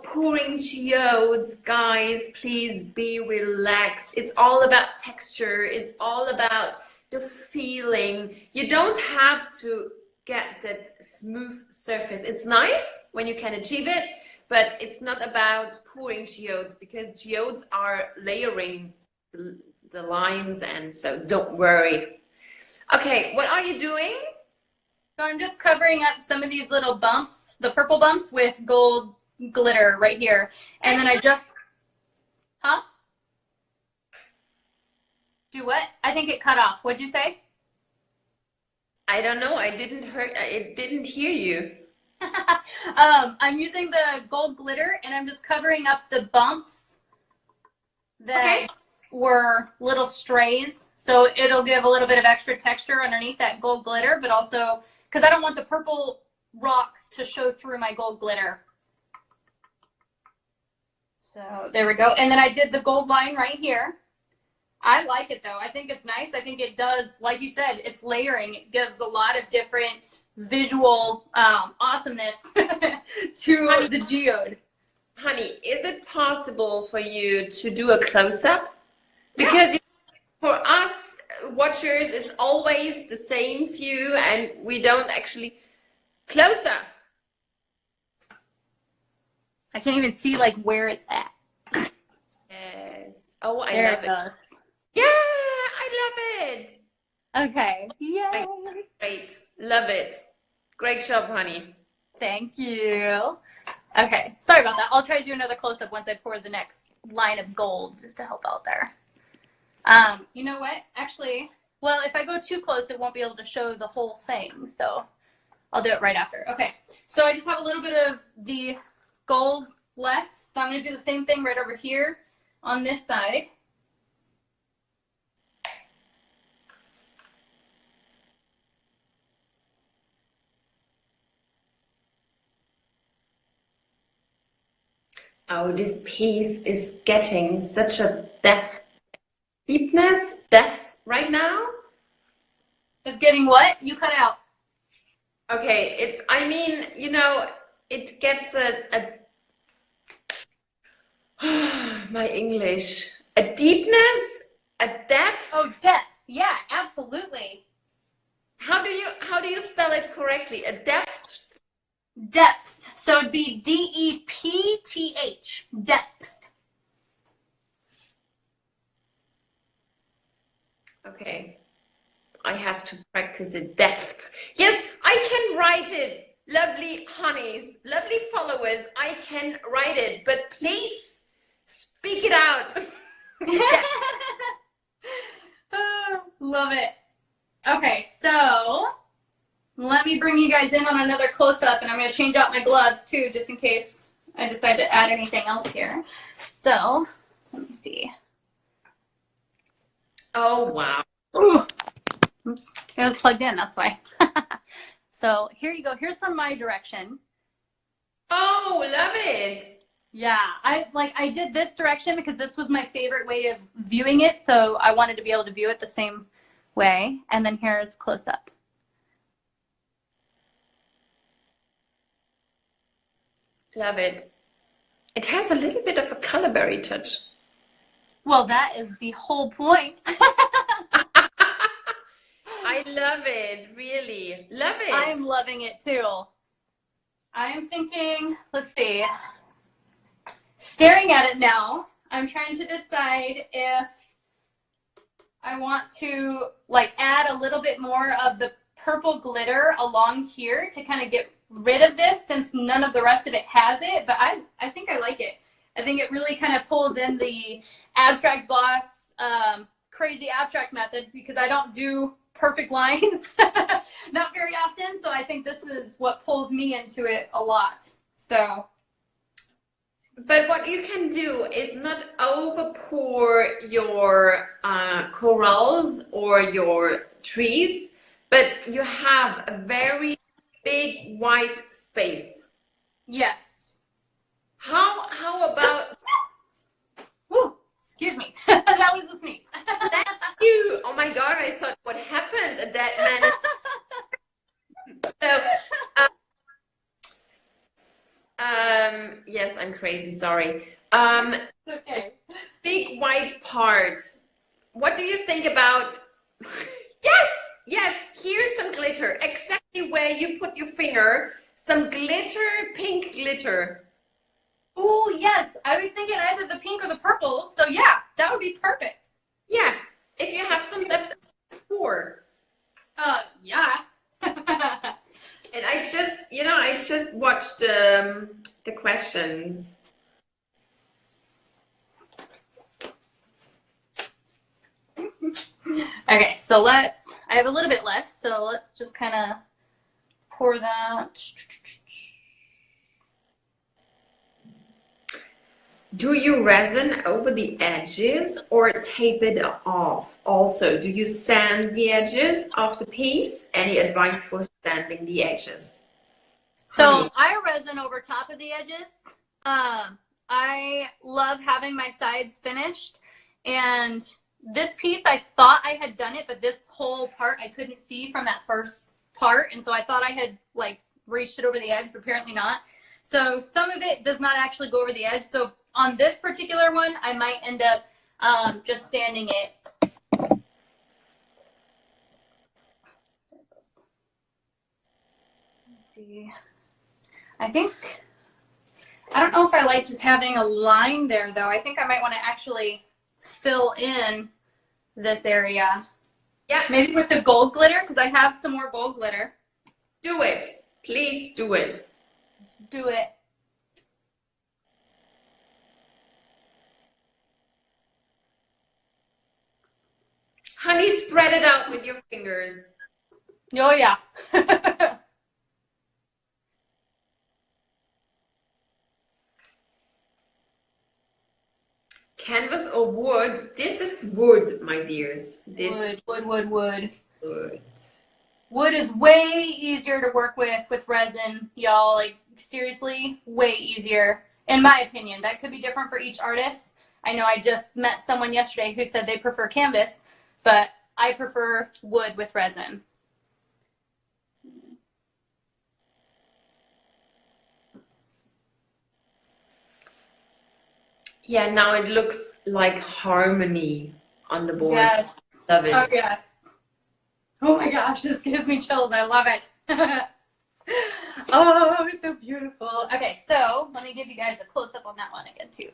pouring geodes, guys, please be relaxed. It's all about texture. It's all about the feeling. You don't have to get that smooth surface. It's nice when you can achieve it, but it's not about pouring geodes, because geodes are layering the lines, and so don't worry. Okay, what are you doing? So I'm just covering up some of these little bumps, the purple bumps, with gold glitter right here. And then I just, do what? I think it cut off. What'd you say? I don't know. I didn't hear you. I'm using the gold glitter, and I'm just covering up the bumps that were little strays. So it'll give a little bit of extra texture underneath that gold glitter, but also because I don't want the purple rocks to show through my gold glitter. So there we go. And then I did the gold line right here. I like it though. I think it's nice. I think it does, like you said, it's layering. It gives a lot of different visual awesomeness to the geode. Honey, is it possible for you to do a close-up? Because for us watchers, it's always the same view, and we don't actually closer. I can't even see like where it's at. Yes. Oh, I There love it goes. Yeah, I love it. Okay. Yay. Great. Love it. Great job, honey. Thank you. Okay. Sorry about that. I'll try to do another close-up once I pour the next line of gold just to help out there. You know what? Actually, well, if I go too close, it won't be able to show the whole thing. So I'll do it right after. Okay. So I just have a little bit of the gold left. So I'm going to do the same thing right over here on this side. Oh, this piece is getting such a depth right now. It's getting what? You cut out. Okay, it gets my English, a deepness, a depth. Oh, depth. Yeah, absolutely. How do you spell it correctly? A depth? Depth. So it'd be D-E-P-T-H. Depth. Okay. I have to practice it. Depth. Yes, I can write it. Lovely honeys, lovely followers, I can write it, but please speak it out. Love it. Okay, so let me bring you guys in on another close-up, and I'm going to change out my gloves too, just in case I decide to add anything else here. So, let me see. Oh, wow. Ooh. Oops, it was plugged in, that's why. So, here you go. Here's from my direction. Oh, love it. Yeah, I did this direction because this was my favorite way of viewing it, so I wanted to be able to view it the same way. And then here's close-up. Love it. It has a little bit of a Colorberry touch. Well, that is the whole point. I love it, really. Love it. I'm loving it too. I'm thinking, let's see, staring at it now, I'm trying to decide if I want to like add a little bit more of the purple glitter along here to kind of get rid of this since none of the rest of it has it, but I think I like it. I think it really kind of pulls in the Abstract Boss crazy abstract method because I don't do perfect lines not very often, so I think this is what pulls me into it a lot. So, but what you can do is not over pour your corals or your trees, but you have a very big white space. yes. How about Woo, excuse me. That was the sneeze. thank you. Oh my God, I thought what happened at that minute. So yes, I'm crazy, sorry. It's okay. Big white parts. What do you think about yes, here's some glitter. Exactly where you put your finger. Some glitter, pink glitter. Oh, yes. I was thinking either the pink or the purple. So yeah, that would be perfect. Yeah, if you have some left pour. Yeah. And I just watched the questions. Okay, so I have a little bit left, so let's just kind of pour that. Do you resin over the edges or tape it off? Also, do you sand the edges of the piece? Any advice for sanding the edges? So I resin over top of the edges. I love having my sides finished, and this piece I thought I had done it, but this whole part I couldn't see from that first part, and so I thought I had like reached it over the edge, but apparently not. So some of it does not actually go over the edge. So on this particular one, I might end up just sanding it. Let's see. I don't know if I like just having a line there though. I think I might want to actually fill in this area. Yeah. Maybe with the gold glitter, because I have some more gold glitter. Do it. Please do it. Let's do it. Honey, spread it out with your fingers. Oh yeah. Canvas or wood? This is wood, my dears. This Wood. wood. Wood is way easier to work with resin, y'all. Like seriously, way easier. In my opinion. That could be different for each artist. I know I just met someone yesterday who said they prefer canvas, but I prefer wood with resin. Yeah, now it looks like harmony on the board. Yes. Love it. Oh yes. Oh my gosh, this gives me chills. I love it. Oh, so beautiful. Okay, so let me give you guys a close up on that one again too.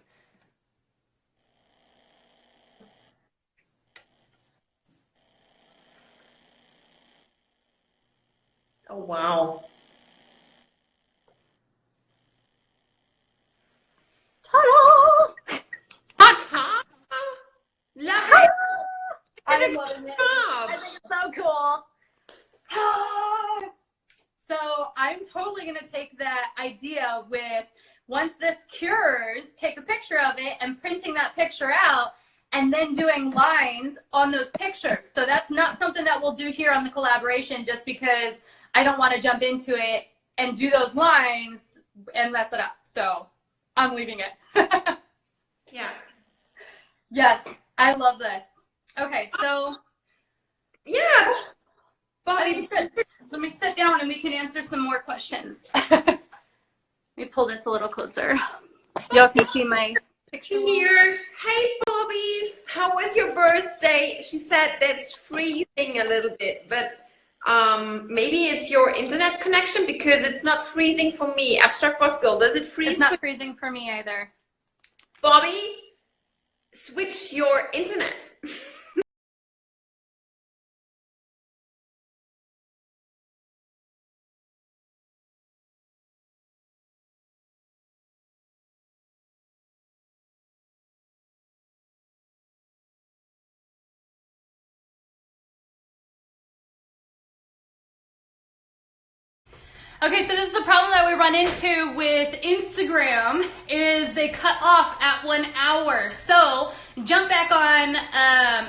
Oh, wow. Ta-da! Ta-ta! Love it. I'm loving it. I think it's so cool. So I'm totally going to take that idea with, once this cures, take a picture of it and printing that picture out and then doing lines on those pictures. So that's not something that we'll do here on the collaboration just because I don't want to jump into it and do those lines and mess it up. So I'm leaving it. Yeah. Yes, I love this. Okay, so Yeah. let me sit down and we can answer some more questions. Let me pull this a little closer. Y'all can see my picture. Here. Hey, Bobby. How was your birthday? She said that's freezing a little bit, but maybe it's your internet connection because it's not freezing for me. Abstract Boss Girl, does it freeze? It's not freezing for me either. Bobby, switch your internet. Okay, so this is the problem that we run into with Instagram is they cut off at 1 hour. So jump back on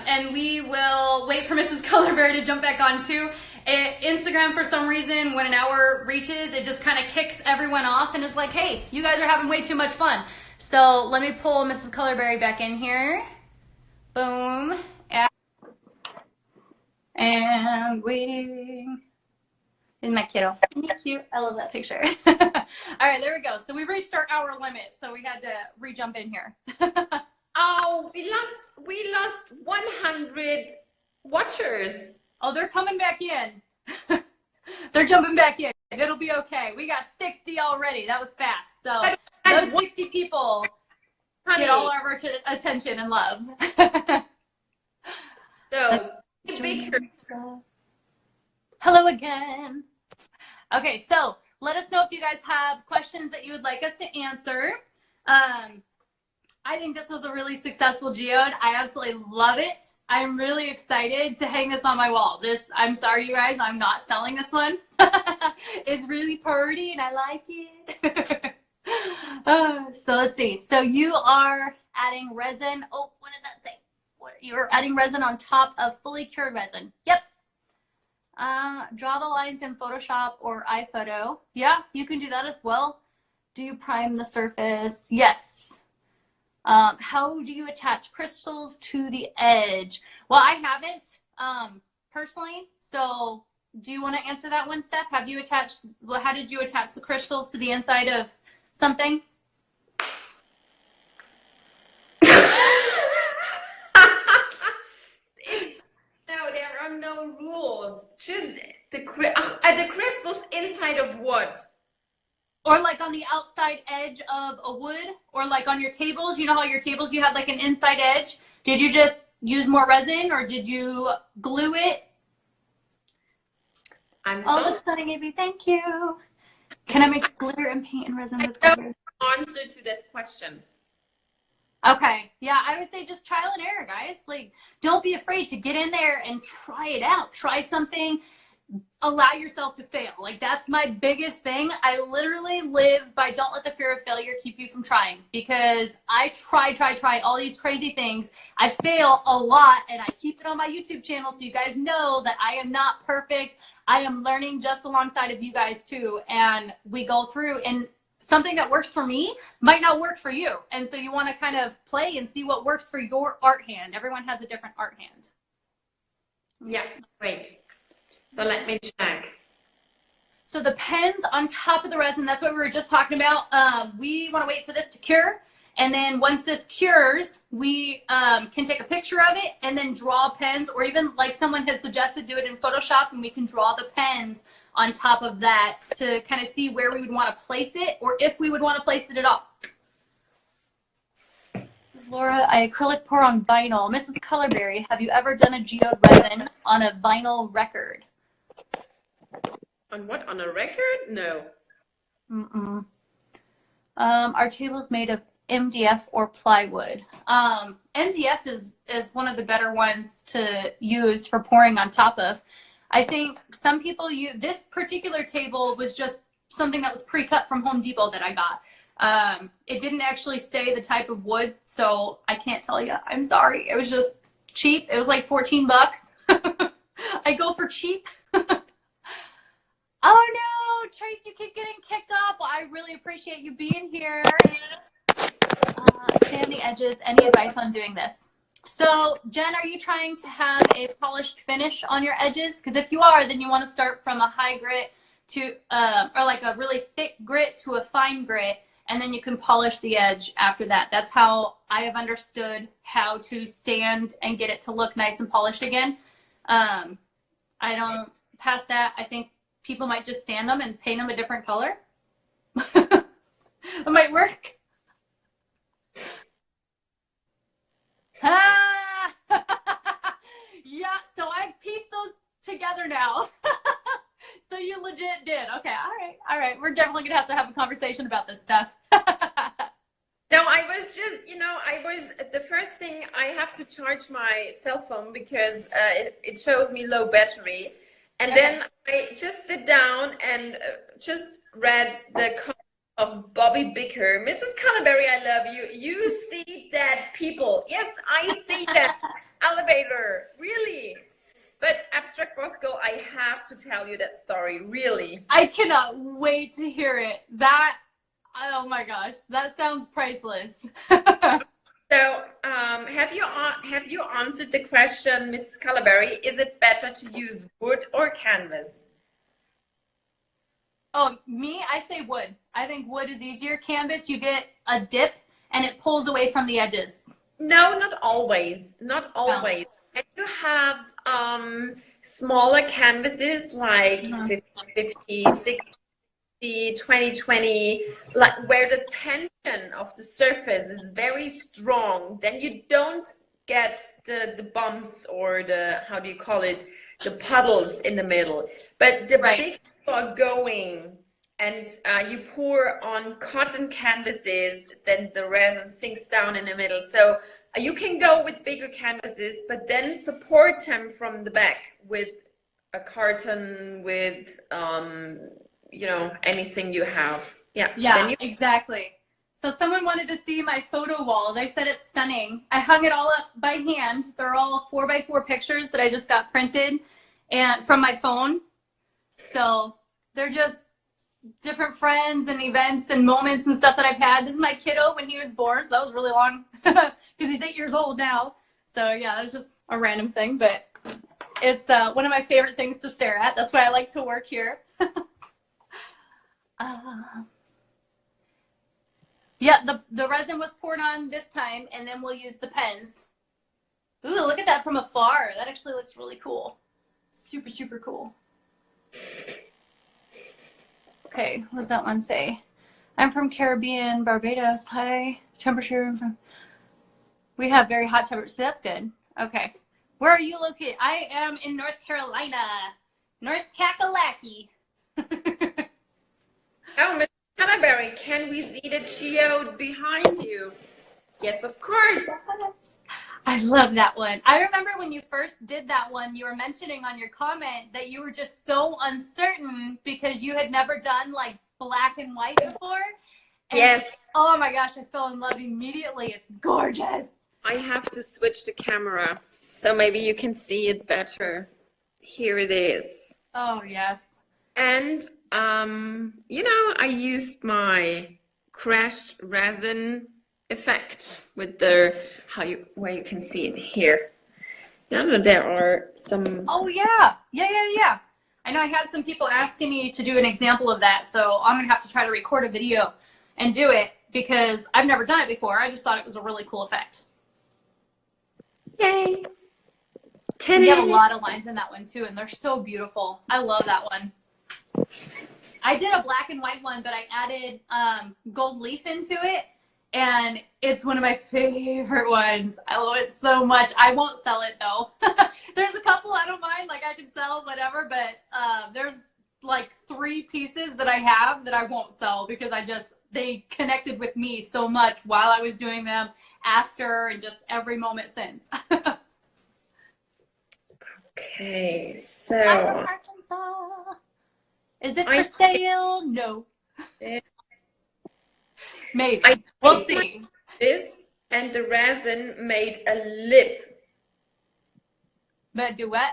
and we will wait for Mrs. Colorberry to jump back on too. Instagram, for some reason, when an hour reaches, it just kind of kicks everyone off and is like, hey, you guys are having way too much fun. So let me pull Mrs. Colorberry back in here. Boom. And waiting. And my kiddo. Thank you. I love that picture. All right, there we go. So we reached our hour limit, so we had to re-jump in here. Oh, we lost 100 watchers. Oh, they're coming back in. They're jumping back in. It'll be okay. We got 60 already. That was fast. So those 60 people get all our attention and love. So, bigger. Hello again. Okay, so let us know if you guys have questions that you would like us to answer. I think this was a really successful geode. I absolutely love it. I'm really excited to hang this on my wall. I'm sorry, you guys, I'm not selling this one. It's really pretty and I like it. So let's see. So you are adding resin. Oh, what did that say? You're adding resin on top of fully cured resin. Yep. Draw the lines in Photoshop or iPhoto. Yeah, you can do that as well. Do you prime the surface? Yes. How do you attach crystals to the edge? Well, I haven't personally. So do you want to answer that one, Steph? Have you attached, well, how did you attach the crystals to the inside of something? No, there are no rules. Just the crystals inside of what? Or like on the outside edge of a wood, or like on your tables. You know how your tables, you have like an inside edge? Did you just use more resin or did you glue it? I'm All so of a sudden, Amy, thank you. Can I mix glitter and paint and resin with I glitter? don't answer to that question. Okay, yeah, I would say just trial and error, guys. Like, don't be afraid to get in there and try it out. Try something, allow yourself to fail. Like, that's my biggest thing. I literally live by don't let the fear of failure keep you from trying, because I try all these crazy things. I fail a lot, and I keep it on my YouTube channel so you guys know that I am not perfect. I am learning just alongside of you guys too, and we go through, and something that works for me might not work for you. And so you want to kind of play and see what works for your art hand. Everyone has a different art hand. Yeah, great. So let me check. So the pens on top of the resin, that's what we were just talking about. We want to wait for this to cure. And then once this cures, we can take a picture of it and then draw pens, or even like someone had suggested, do it in Photoshop, and we can draw the pens on top of that to kind of see where we would want to place it, or if we would want to place it at all. This is Laura, I acrylic pour on vinyl. Mrs. Colorberry, have you ever done a geode resin on a vinyl record? On what? On a record? No. Mm-mm. Our table is made of MDF or plywood. MDF is one of the better ones to use for pouring on top of. I think some people use, this particular table was just something that was pre-cut from Home Depot that I got. It didn't actually say the type of wood, so I can't tell you. I'm sorry. It was just cheap. It was like 14 bucks. I go for cheap. Oh no, Trace, you keep getting kicked off. Well, I really appreciate you being here. Sand the edges. Any advice on doing this? So, Jen, are you trying to have a polished finish on your edges? Because if you are, then you want to start from a high grit to, or like a really thick grit to a fine grit, and then you can polish the edge after that. That's how I have understood how to sand and get it to look nice and polished again. I don't, past that, I think people might just sand them and paint them a different color. It might work. Ah! Yeah, so I pieced those together now. So you legit did. Okay, all right. We're definitely gonna have to have a conversation about this stuff. No, I was just, the first thing I have to charge my cell phone because it shows me low battery. And then I just sit down and just read the comment of Bobby Bicker. Mrs. Colorberry, I love you. You see dead people. Yes, I see that elevator. Really. But Abstract Boss Girl, I have to tell you that story. Really. I cannot wait to hear it. Oh my gosh, that sounds priceless. So, have you answered the question, Mrs. Colorberry? Is it better to use wood or canvas? Oh, me? I say wood. I think wood is easier. Canvas, you get a dip and it pulls away from the edges. No, not always. Not always. And you have smaller canvases like 50, 60, 2020, like where the tension of the surface is very strong, then you don't get the bumps or the, how do you call it, the puddles in the middle. But the big are going and you pour on cotton canvases, then the resin sinks down in the middle. So you can go with bigger canvases, but then support them from the back with a carton, with anything you have. Yeah, exactly. So someone wanted to see my photo wall. They said it's stunning. I hung it all up by hand. They're all 4x4 pictures that I just got printed and from my phone. So they're just different friends and events and moments and stuff that I've had. This is my kiddo when he was born, so that was really long because he's 8 years old now. So yeah, that was just a random thing, but it's one of my favorite things to stare at. That's why I like to work here. Yeah, the resin was poured on this time, and then we'll use the pens. Ooh, look at that from afar. That actually looks really cool. Super, super cool. Okay, what does that one say? I'm from Caribbean, Barbados. High temperature. We have very hot temperatures, so that's good. Okay. Where are you located? I am in North Carolina. North Kakalaki. Oh, Miss Colorberry, can we see the geode behind you? Yes, of course. I love that one. I remember when you first did that one, you were mentioning on your comment that you were just so uncertain because you had never done like black and white before. And yes. Oh my gosh, I fell in love immediately. It's gorgeous. I have to switch the camera so maybe you can see it better. Here it is. Oh, yes. And, I used my crashed resin effect with the, where you can see it here. Now there are some. Oh, yeah. Yeah. I know I had some people asking me to do an example of that, so I'm going to have to try to record a video and do it because I've never done it before. I just thought it was a really cool effect. Yay. You have a lot of lines in that one too, and they're so beautiful. I love that one. I did a black and white one, but I added gold leaf into it, and it's one of my favorite ones. I love it so much. I won't sell it though. There's a couple I don't mind, like I can sell whatever, but there's like 3 pieces that I have that I won't sell because they connected with me so much while I was doing them, after, and just every moment since. Okay, so Arkansas. Is it for sale? No. Maybe. We'll see. This and the resin made a lip. But do what?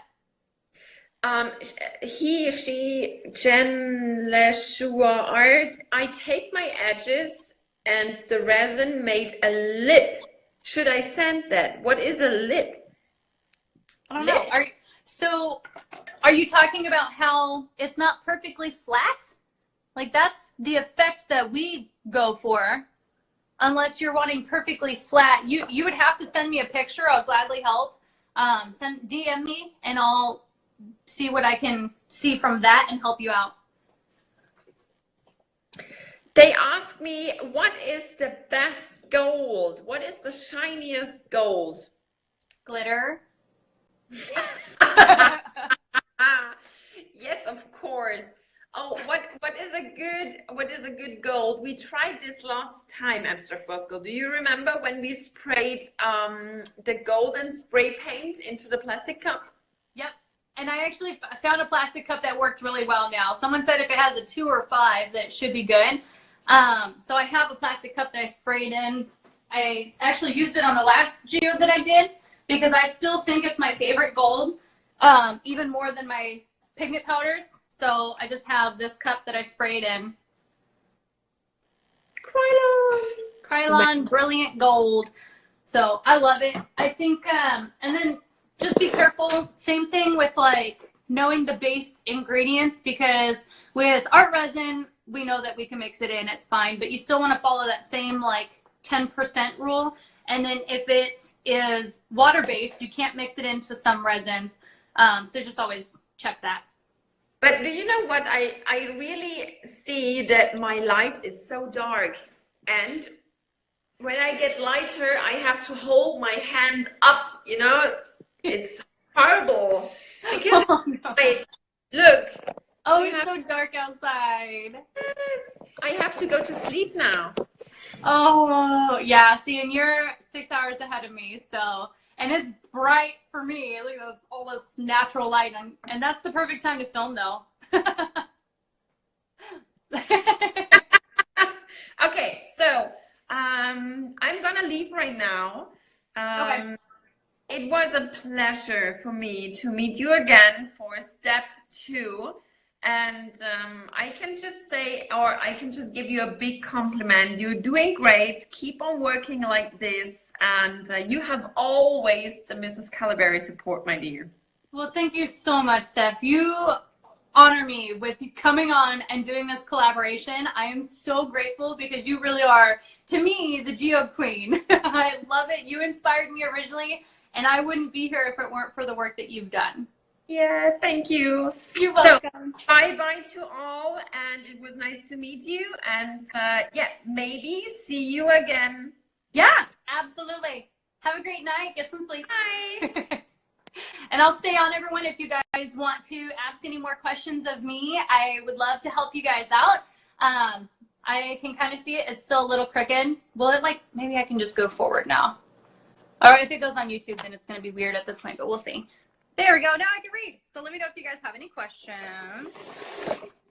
She, Jen Leshua Art. I take my edges and the resin made a lip. Should I sand that? What is a lip? I don't know. Are you talking about how it's not perfectly flat? Like that's the effect that we go for. Unless you're wanting perfectly flat, you would have to send me a picture. I'll gladly help. DM me and I'll see what I can see from that and help you out. They ask me, what is the best gold? What is the shiniest gold? Glitter. Yes, of course. Oh, what is a good gold? We tried this last time, Abstract Bosco. Do you remember when we sprayed the golden spray paint into the plastic cup? Yep. And I actually found a plastic cup that worked really well now. Someone said if it has a 2 or 5 that it should be good. So I have a plastic cup that I sprayed in. I actually used it on the last geode that I did because I still think it's my favorite gold, even more than my pigment powders. So I just have this cup that I sprayed in. Krylon Brilliant Gold. So I love it. I think, and then just be careful. Same thing with like knowing the base ingredients, because with art resin, we know that we can mix it in, it's fine, but you still want to follow that same like 10% rule. And then if it is water-based, you can't mix it into some resins. So just always check that. But do you know what? I really see that my light is so dark. And when I get lighter, I have to hold my hand up, you know? It's horrible. Because Oh, no. wait, look. Oh, it's so dark outside. Yes, I have to go to sleep now. Oh, yeah. See, and you're 6 hours ahead of me, so, and it's bright for me. Look at all this natural light, and that's the perfect time to film, though. Okay, so I'm gonna leave right now. Okay. It was a pleasure for me to meet you again for step 2. And I can just say, or I can just give you a big compliment. You're doing great. Keep on working like this. And you have always the Mrs. Colorberry support, my dear. Well, thank you so much, Steph. You honor me with coming on and doing this collaboration. I am so grateful because you really are, to me, the geode queen. I love it. You inspired me originally, and I wouldn't be here if it weren't for the work that you've done. Yeah, thank you. You're welcome. So, bye-bye to all, and it was nice to meet you. And yeah, maybe see you again. Yeah, absolutely. Have a great night. Get some sleep. Bye. And I'll stay on, everyone. If you guys want to ask any more questions of me, I would love to help you guys out. I can kind of see it. It's still a little crooked. Will it, like, maybe I can just go forward now. Or if it goes on YouTube, then it's going to be weird at this point, but we'll see. There we go. Now I can read. So let me know if you guys have any questions.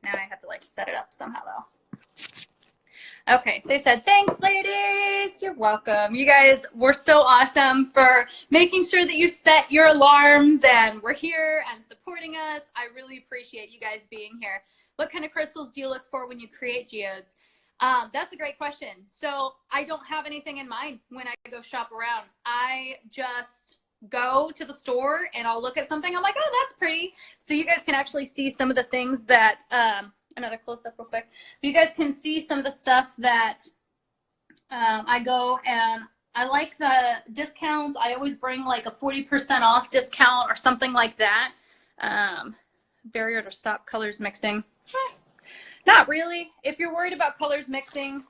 Now I have to like set it up somehow though. Okay, they said, thanks ladies. You're welcome. You guys were so awesome for making sure that you set your alarms and we're here and supporting us. I really appreciate you guys being here. What kind of crystals do you look for when you create geodes? That's a great question. So I don't have anything in mind when I go shop around. I just go to the store and I'll look at something. I'm like, oh, that's pretty. So you guys can actually see some of the things that, another close up real quick. You guys can see some of the stuff that I go and I like the discounts. I always bring like a 40% off discount or something like that. Barrier to stop colors mixing. Not really. If you're worried about colors mixing,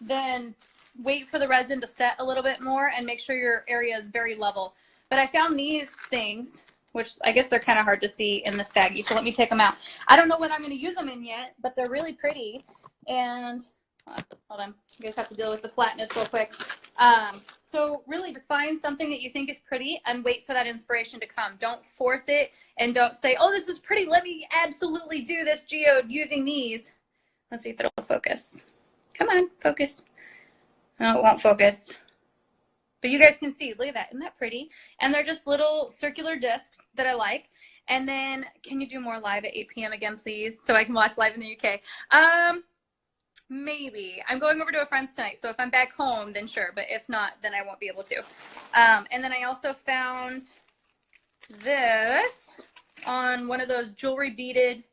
then wait for the resin to set a little bit more and make sure your area is very level. But I found these things, which I guess they're kind of hard to see in this baggie, so let me take them out. I don't know what I'm going to use them in yet, but they're really pretty. And hold on, you guys have to deal with the flatness real quick. So really just find something that you think is pretty and wait for that inspiration to come. Don't force it and don't say, oh, this is pretty. Let me absolutely do this geode using these. Let's see if it'll focus. Come on, focus. No, it won't focus. But you guys can see, look at that. Isn't that pretty? And they're just little circular discs that I like. And then, can you do more live at 8 p.m. again, please? So I can watch live in the UK. Maybe. I'm going over to a friend's tonight. So if I'm back home, then sure. But if not, then I won't be able to. And then I also found this on one of those jewelry beaded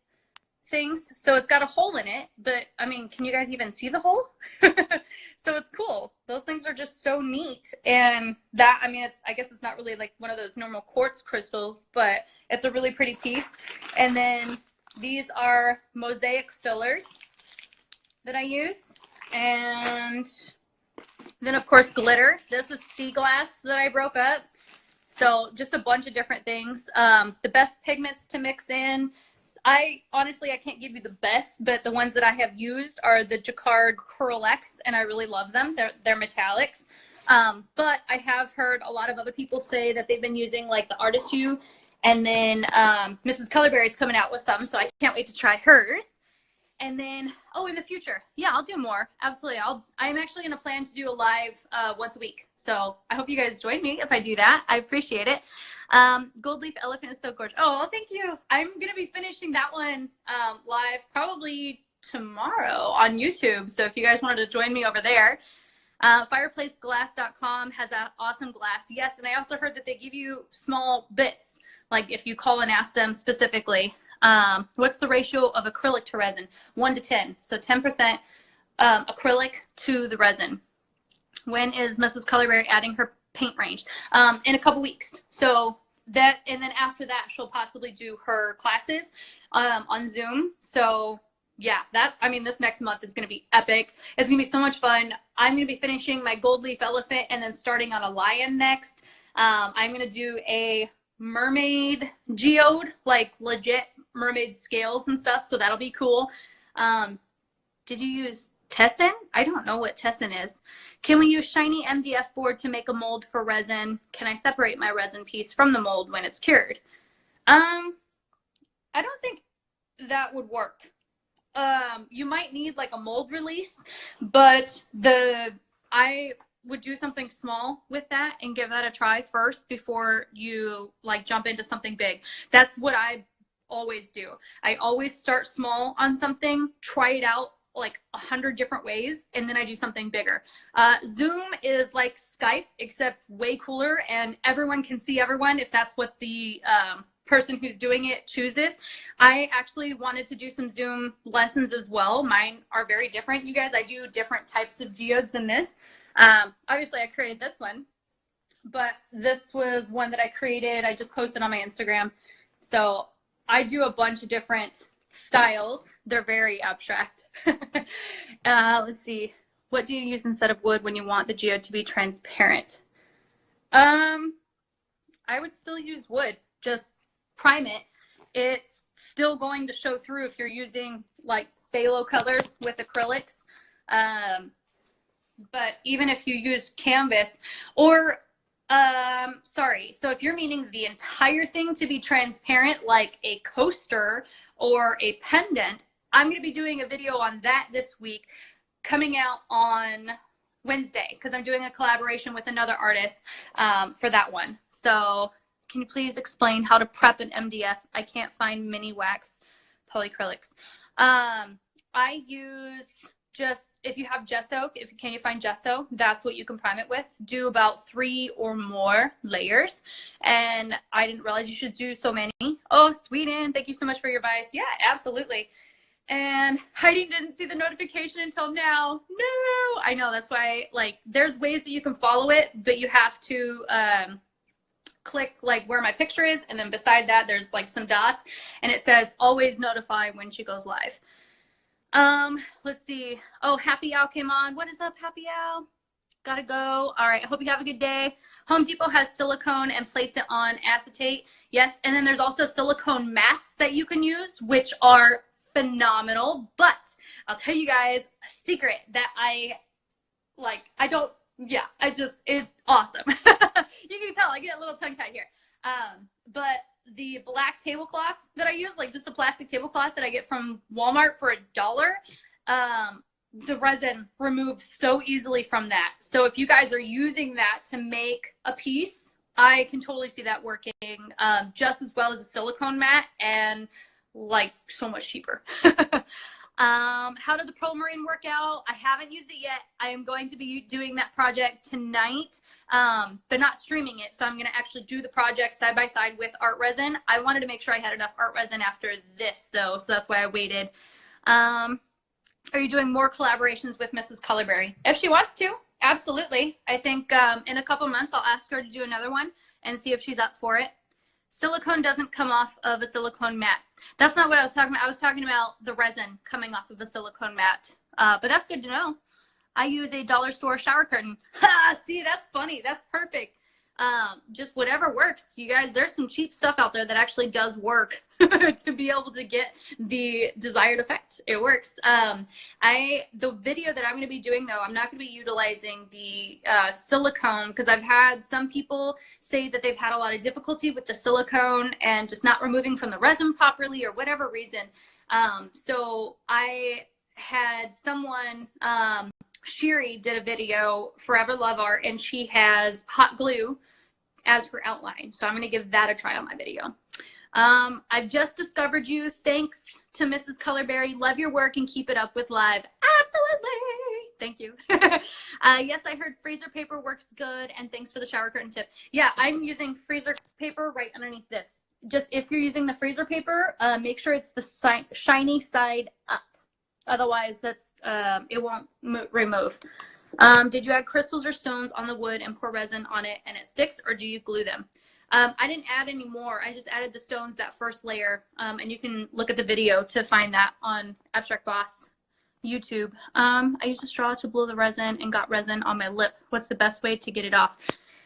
things. So it's got a hole in it, but I mean, can you guys even see the hole? So it's cool. Those things are just so neat. And that, I mean, I guess it's not really like one of those normal quartz crystals, but it's a really pretty piece. And then these are mosaic fillers that I use. And then of course glitter. This is sea glass that I broke up. So just a bunch of different things. The best pigments to mix in. Honestly, I can't give you the best, but the ones that I have used are the Jacquard Curl X, and I really love them. They're metallics. But I have heard a lot of other people say that they've been using like the Artist Hue, and then Mrs. Colorberry is coming out with some, so I can't wait to try hers. And then, oh, in the future, yeah, I'll do more. Absolutely. I'm actually going to plan to do a live once a week. So I hope you guys join me if I do that. I appreciate it. Gold Leaf Elephant is so gorgeous. Oh, thank you. I'm going to be finishing that one live probably tomorrow on YouTube. So if you guys wanted to join me over there, fireplaceglass.com has an awesome glass. Yes, and I also heard that they give you small bits, like if you call and ask them specifically. What's the ratio of acrylic to resin? 1 to 10. So 10% acrylic to the resin. When is Mrs. Colorberry adding her paint range? In a couple weeks. So that, and then after that, she'll possibly do her classes on Zoom. So yeah, I mean, this next month is going to be epic. It's going to be so much fun. I'm going to be finishing my gold leaf elephant and then starting on a lion next. I'm going to do a mermaid geode, like legit mermaid scales and stuff. So that'll be cool. Did you use Tessin? I don't know what Tessin is. Can we use shiny MDF board to make a mold for resin? Can I separate my resin piece from the mold when it's cured? I don't think that would work. You might need like a mold release, but I would do something small with that and give that a try first before you like jump into something big. That's what I always do. I always start small on something, try it out like 100 different ways, and then I do something bigger. Zoom is like Skype, except way cooler, and everyone can see everyone if that's what the person who's doing it chooses. I actually wanted to do some Zoom lessons as well. Mine are very different, you guys. I do different types of geodes than this. Obviously I created this one, but this was one that I created. I just posted on my Instagram. So I do a bunch of different styles. They're very abstract. Let's see. What do you use instead of wood when you want the geode to be transparent? I would still use wood. Just prime it. It's still going to show through if you're using like phthalo colors with acrylics. But even if you used canvas or sorry, so if you're meaning the entire thing to be transparent, like a coaster or a pendant, I'm going to be doing a video on that this week, coming out on Wednesday, because I'm doing a collaboration with another artist for that one. So can you please explain how to prep an MDF? I can't find mini wax polyacrylics. I use just, if you have gesso, can you find gesso? That's what you can prime it with. Do about 3 or more layers. And I didn't realize you should do so many. Oh, Sweden, thank you so much for your advice. Yeah, absolutely. And Heidi didn't see the notification until now. No, I know, that's why, like, there's ways that you can follow it, but you have to click like where my picture is, and then beside that there's like some dots, and it says always notify when she goes live. Let's see. Oh, Happy Owl came on. What is up, Happy Owl? Gotta go. All right, I hope you have a good day. Home Depot has silicone and place it on acetate. Yes, and then there's also silicone mats that you can use, which are phenomenal. But I'll tell you guys a secret that it's awesome. You can tell I get a little tongue-tied here. But the black tablecloth that I use, like just a plastic tablecloth that I get from Walmart for $1, the resin removes so easily from that. So if you guys are using that to make a piece, I can totally see that working just as well as a silicone mat, and like so much cheaper. How did the Promarine work out? I haven't used it yet. I am going to be doing that project tonight, but not streaming it. So I'm going to actually do the project side by side with art resin. I wanted to make sure I had enough art resin after this though, so that's why I waited. Are you doing more collaborations with Mrs. Colorberry? If she wants to, absolutely. I think in a couple months I'll ask her to do another one and see if she's up for it. Silicone doesn't come off of a silicone mat. That's not what I was talking about. I was talking about the resin coming off of a silicone mat. But that's good to know. I use a dollar store shower curtain. Ha! See, that's funny. That's perfect. Just whatever works. You guys, there's some cheap stuff out there that actually does work to be able to get the desired effect. It works. The video that I'm going to be doing though, I'm not going to be utilizing the silicone because I've had some people say that they've had a lot of difficulty with the silicone and just not removing from the resin properly or whatever reason. So I had someone, Shiri did a video, Forever Love Art, and she has hot glue as her outline. So I'm going to give that a try on my video. I've just discovered you. Thanks to Mrs. Colorberry. Love your work and keep it up with live. Absolutely. Thank you. Yes, I heard freezer paper works good. And thanks for the shower curtain tip. Yeah, I'm using freezer paper right underneath this. Just if you're using the freezer paper, make sure it's the shiny side up. Otherwise, that's it won't remove. Did you add crystals or stones on the wood and pour resin on it and it sticks, or do you glue them? I didn't add any more. I just added the stones, that first layer, and you can look at the video to find that on Abstract Boss YouTube. I used a straw to blow the resin and got resin on my lip. What's the best way to get it off?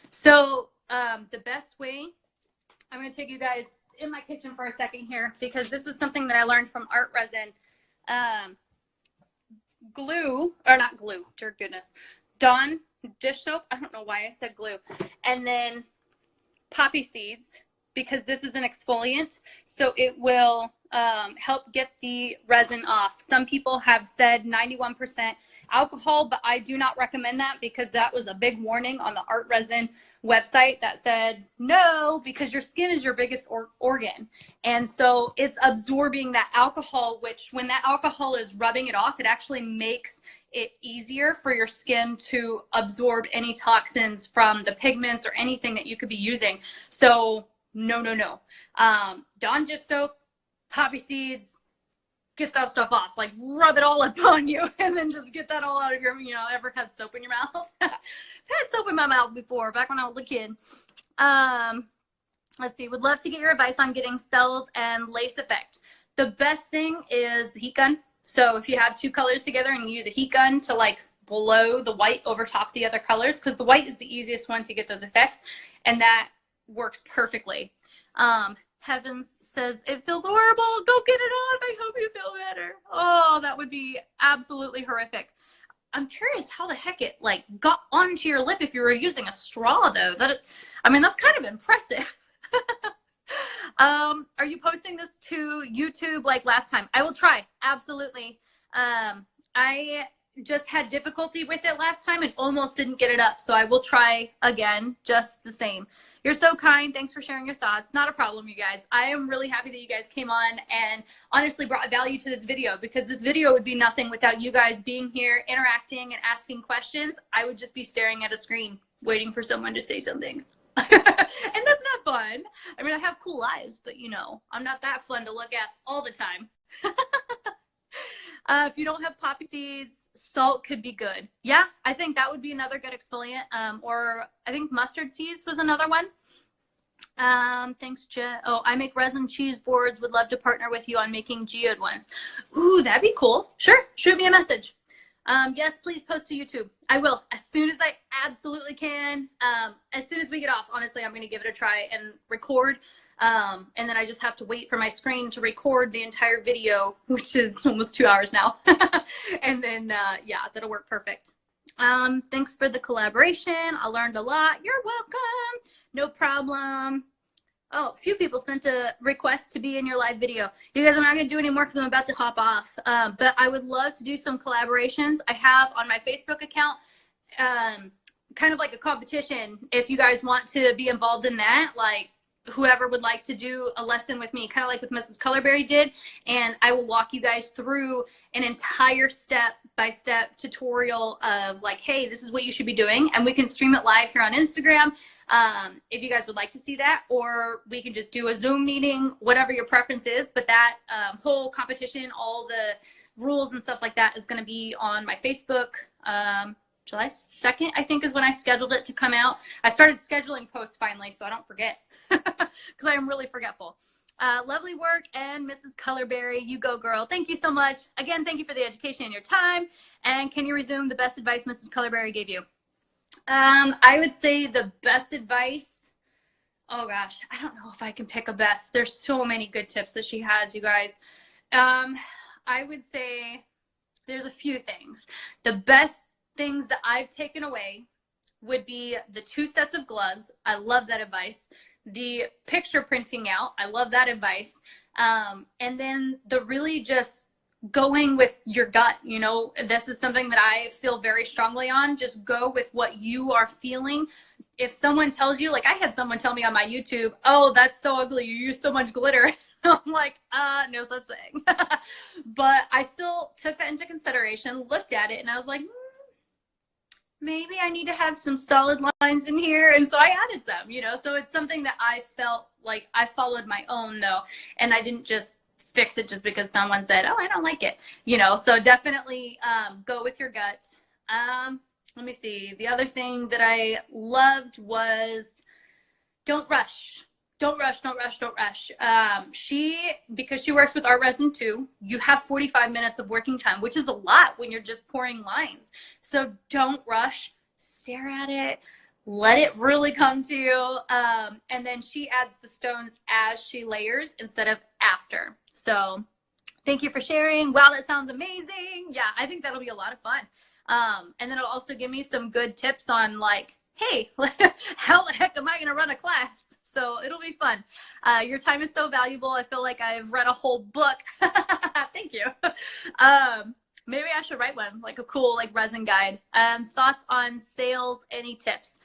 So the best way, I'm going to take you guys in my kitchen for a second here because this is something that I learned from art resin. Glue, or not glue, dear goodness, Dawn dish soap, I don't know why I said glue, and then poppy seeds, because this is an exfoliant, so it will help get the resin off. Some people have said 91% alcohol, but I do not recommend that because that was a big warning on the art resin website that said no, because your skin is your biggest organ, and so it's absorbing that alcohol, which when that alcohol is rubbing it off, it actually makes it easier for your skin to absorb any toxins from the pigments or anything that you could be using. So no. Dawn dish soap, poppy seeds, get that stuff off, like rub it all up on you and then just get that all out of your, ever had soap in your mouth? I've had soap in my mouth before, back when I was a kid. Let's see, would love to get your advice on getting cells and lace effect. The best thing is the heat gun. So if you have two colors together and you use a heat gun to like blow the white over top the other colors, because the white is the easiest one to get those effects, and that works perfectly. Heavens says, it feels horrible. Go get it off. I hope you feel better. Oh, that would be absolutely horrific. I'm curious how the heck it like got onto your lip if you were using a straw though. That's kind of impressive. Are you posting this to YouTube like last time? I will try. Absolutely. I just had difficulty with it last time and almost didn't get it up. So I will try again, just the same. You're so kind. Thanks for sharing your thoughts. Not a problem, you guys. I am really happy that you guys came on and honestly brought value to this video, because this video would be nothing without you guys being here, interacting and asking questions. I would just be staring at a screen waiting for someone to say something. And that's not fun. I mean, I have cool eyes, but I'm not that fun to look at all the time. If you don't have poppy seeds, salt could be good. Yeah, I think that would be another good exfoliant. Or I think mustard seeds was another one. Thanks, Jen. Oh, I make resin cheese boards. Would love to partner with you on making geode ones. Ooh, that'd be cool. Sure, shoot me a message. Yes, please post to YouTube. I will, as soon as I absolutely can. As soon as we get off, honestly, I'm going to give it a try and record. And then I just have to wait for my screen to record the entire video, which is almost 2 hours now. And then, yeah, that'll work perfect. Thanks for the collaboration. I learned a lot. You're welcome. No problem. Oh, a few people sent a request to be in your live video. You guys, I'm not going to do any more because I'm about to hop off. But I would love to do some collaborations. I have on my Facebook account, kind of like a competition. If you guys want to be involved in that, like, whoever would like to do a lesson with me, kind of like with Mrs. Colorberry did, and I will walk you guys through an entire step-by-step tutorial of like, hey, this is what you should be doing, and we can stream it live here on Instagram if you guys would like to see that, or we can just do a Zoom meeting, whatever your preference is. But that whole competition, all the rules and stuff like that is going to be on my Facebook. July 2nd, I think, is when I scheduled it to come out. I started scheduling posts finally, so I don't forget, because I am really forgetful. Lovely work, and Mrs. Colorberry, you go, girl. Thank you so much. Again, thank you for the education and your time. And can you resume the best advice Mrs. Colorberry gave you? I would say the best advice, oh gosh, I don't know if I can pick a best. There's so many good tips that she has, you guys. I would say there's a few things. The best things that I've taken away would be the 2 sets of gloves. I love that advice. The picture printing out. I love that advice. And then the really just going with your gut. You know, this is something that I feel very strongly on. Just go with what you are feeling. If someone tells you, like I had someone tell me on my YouTube, oh, that's so ugly, you use so much glitter. I'm like, no such thing. But I still took that into consideration, looked at it, and I was like, maybe I need to have some solid lines in here. And so I added some, you know, so it's something that I felt like I followed my own though. And I didn't just fix it just because someone said, oh, I don't like it, you know. So definitely go with your gut. Let me see. The other thing that I loved was don't rush. Don't rush, don't rush, don't rush. Because she works with art resin too, you have 45 minutes of working time, which is a lot when you're just pouring lines. So don't rush, stare at it, let it really come to you. And then she adds the stones as she layers instead of after. So thank you for sharing. Wow, that sounds amazing. Yeah, I think that'll be a lot of fun. And then it'll also give me some good tips on like, hey, how the heck am I going to run a class? So it'll be fun. Your time is so valuable. I feel like I've read a whole book. Thank you. Maybe I should write one, like a cool like resin guide. Thoughts on sales, any tips?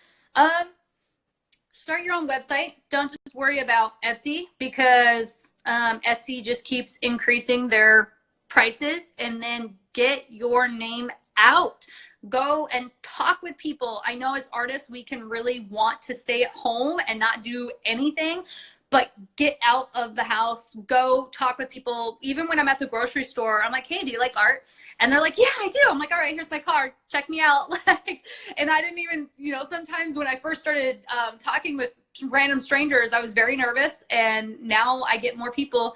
Start your own website. Don't just worry about Etsy, because Etsy just keeps increasing their prices. And then get your name out. Go and talk with people. I know as artists, we can really want to stay at home and not do anything, but get out of the house, go talk with people. Even when I'm at the grocery store, I'm like, hey, do you like art? And they're like, yeah, I do. I'm like, all right, here's my card. Check me out. Like, and I didn't even, you know, sometimes when I first started talking with random strangers, I was very nervous. And now I get more people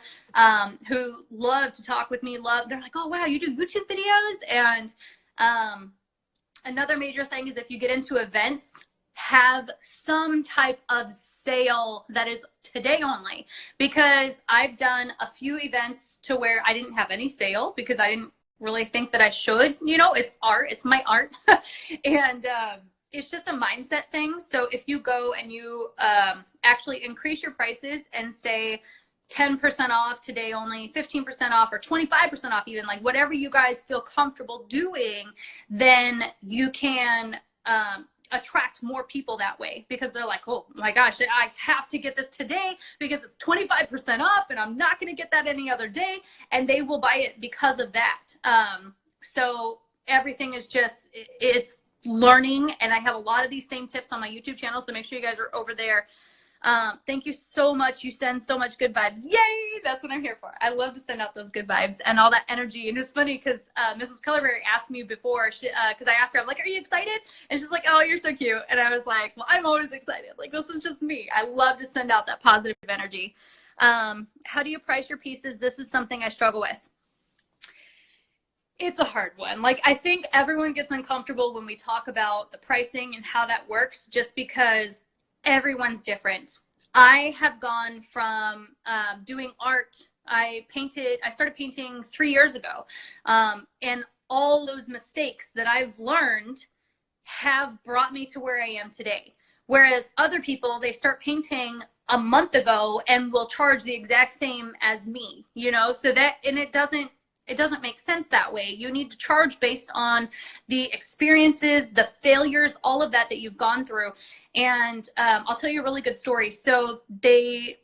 who love to talk with me. They're like, oh, wow, you do YouTube videos? And another major thing is if you get into events, have some type of sale that is today only, because I've done a few events to where I didn't have any sale because I didn't really think that I should. You know, it's art, it's my art. And it's just a mindset thing. So if you go and you actually increase your prices and say 10% off today only, 15% off, or 25% off, even, like whatever you guys feel comfortable doing, then you can attract more people that way, because they're like, oh my gosh, I have to get this today because it's 25% off and I'm not going to get that any other day. And they will buy it because of that. So everything is just, it's learning. And I have a lot of these same tips on my YouTube channel. So make sure you guys are over there. Thank you so much. You send so much good vibes. Yay! That's what I'm here for. I love to send out those good vibes and all that energy. And it's funny because Mrs. Colorberry asked me before, because I asked her, I'm like, are you excited? And she's like, oh, you're so cute. And I was like, well, I'm always excited. Like, this is just me. I love to send out that positive energy. How do you price your pieces? This is something I struggle with. It's a hard one. Like, I think everyone gets uncomfortable when we talk about the pricing and how that works, just because everyone's different. I have gone from doing art. I started painting 3 years ago. And all those mistakes that I've learned have brought me to where I am today. Whereas other people, they start painting a month ago and will charge the exact same as me, you know? So that, and it doesn't, it doesn't make sense that way. You need to charge based on the experiences, the failures, all of that you've gone through. And I'll tell you a really good story. So they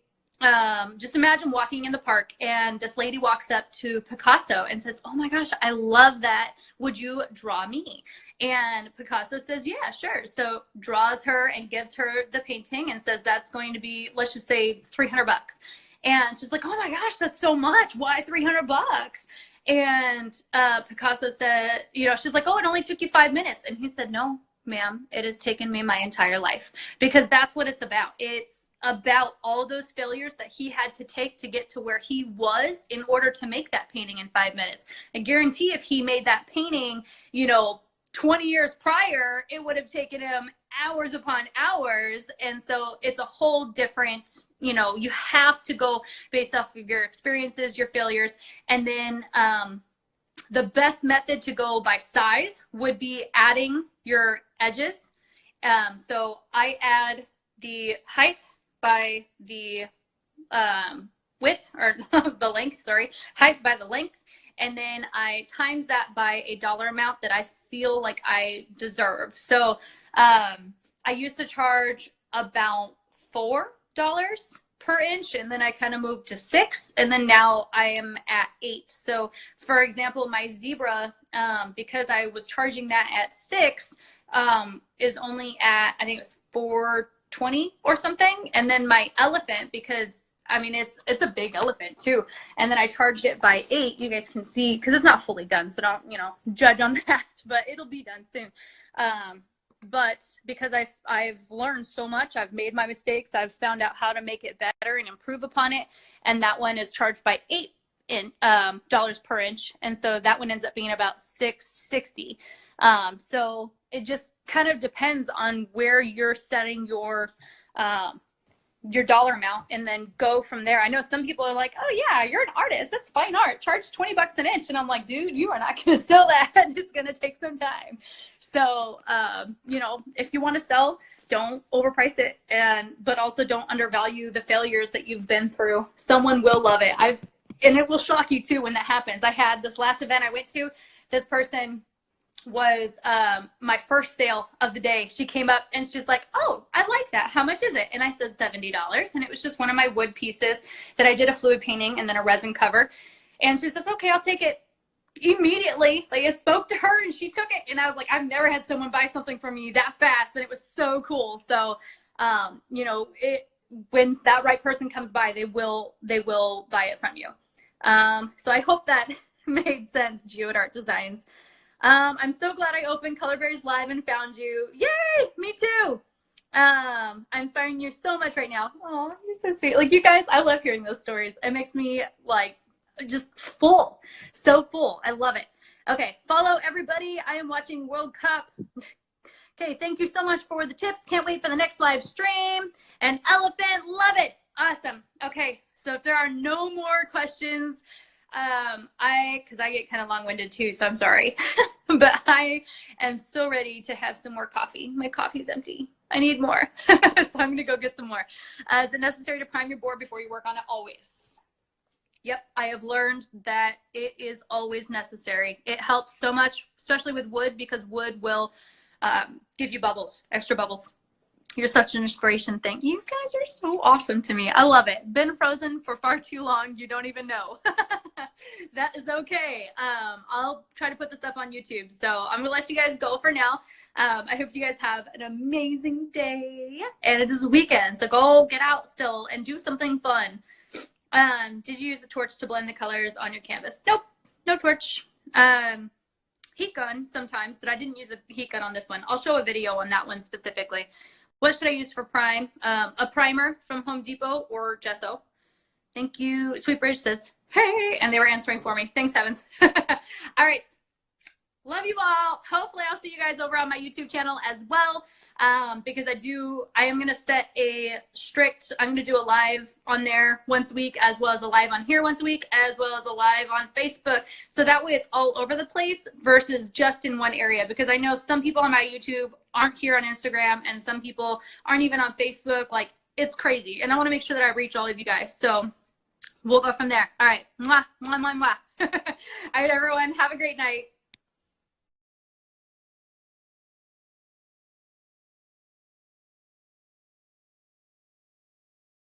just imagine walking in the park and this lady walks up to Picasso and says, "Oh my gosh, I love that. Would you draw me?" And Picasso says, "Yeah, sure." So draws her and gives her the painting and says, "That's going to be, let's just say, $300." And she's like, "Oh my gosh, that's so much. Why $300?" And Picasso said, she's like, "Oh, it only took you 5 minutes." And he said, "No, ma'am, it has taken me my entire life," because that's what it's about. It's about all those failures that he had to take to get to where he was in order to make that painting in 5 minutes. I guarantee if he made that painting, 20 years prior, it would have taken him hours upon hours. And so it's a whole different, you have to go based off of your experiences, your failures. And then the best method to go by size would be adding your edges. So I add the height by the width, or the length, sorry, height by the length. And then I times that by a dollar amount that I feel like I deserve. So I used to charge about $4 per inch, and then I kind of moved to $6, and then now I am at $8. So for example, my zebra, because I was charging that at $6, is only at, I think it was $4.20 or something. And then my elephant, because I mean, it's a big elephant too. And then I charged it by $8. You guys can see, because it's not fully done, so don't, judge on that, but it'll be done soon. But because I've learned so much, I've made my mistakes, I've found out how to make it better and improve upon it. And that one is charged by $8 per inch. And so that one ends up being about $6.60. So it just kind of depends on where you're setting your dollar amount, and then go from there. I know some people are like, "Oh yeah, you're an artist. That's fine art. Charge $20 an inch." And I'm like, dude, you are not going to sell that. It's going to take some time. So, if you want to sell, don't overprice it, but also don't undervalue the failures that you've been through. Someone will love it. And it will shock you too when that happens. I had this last event I went to, this person was my first sale of the day. She came up and she's like, "Oh, I like that. How much is it?" And I said $70. And it was just one of my wood pieces that I did a fluid painting and then a resin cover. And she says, "Okay, I'll take it." Immediately, like, I spoke to her and she took it. And I was like, I've never had someone buy something from me that fast. And it was so cool. So, when that right person comes by, they will buy it from you. So I hope that made sense, Geode Art Designs. I'm so glad I opened Colorberry's live and found you. Yay! Me too. I'm inspiring you so much right now. Oh, you're so sweet. Like, you guys, I love hearing those stories. It makes me like just full. So full. I love it. Okay, follow everybody. I am watching World Cup. Okay, thank you so much for the tips. Can't wait for the next live stream. And elephant, love it. Awesome. Okay, so if there are no more questions, because I get kind of long-winded too, so I'm sorry. But I am so ready to have some more coffee. My coffee's empty. I need more. So I'm gonna go get some more. Is it necessary to prime your board before you work on it? Always. Yep, I have learned that it is always necessary. It helps so much, especially with wood, because wood will give you bubbles, extra bubbles. You're such an inspiration. Thank you. You guys are so awesome to me. I love it. Been frozen for far too long. You don't even know. That is okay. I'll try to put this up on YouTube. So I'm gonna let you guys go for now. I hope you guys have an amazing day. And it is a weekend, so go get out still and do something fun. Did you use a torch to blend the colors on your canvas? Nope, no torch. Heat gun sometimes, but I didn't use a heat gun on this one. I'll show a video on that one specifically. What should I use for prime? A primer from Home Depot or gesso. Thank you. Sweet Bridge says, hey, and they were answering for me. Thanks, Heavens. All right. Love you all. Hopefully I'll see you guys over on my YouTube channel as well. Because I am going to set I'm going to do a live on there once a week, as well as a live on here once a week, as well as a live on Facebook. So that way it's all over the place versus just in one area, because I know some people on my YouTube aren't here on Instagram and some people aren't even on Facebook. Like, it's crazy. And I want to make sure that I reach all of you guys. So we'll go from there. All right. Mwah, mwah, mwah, mwah. All right, everyone, have a great night.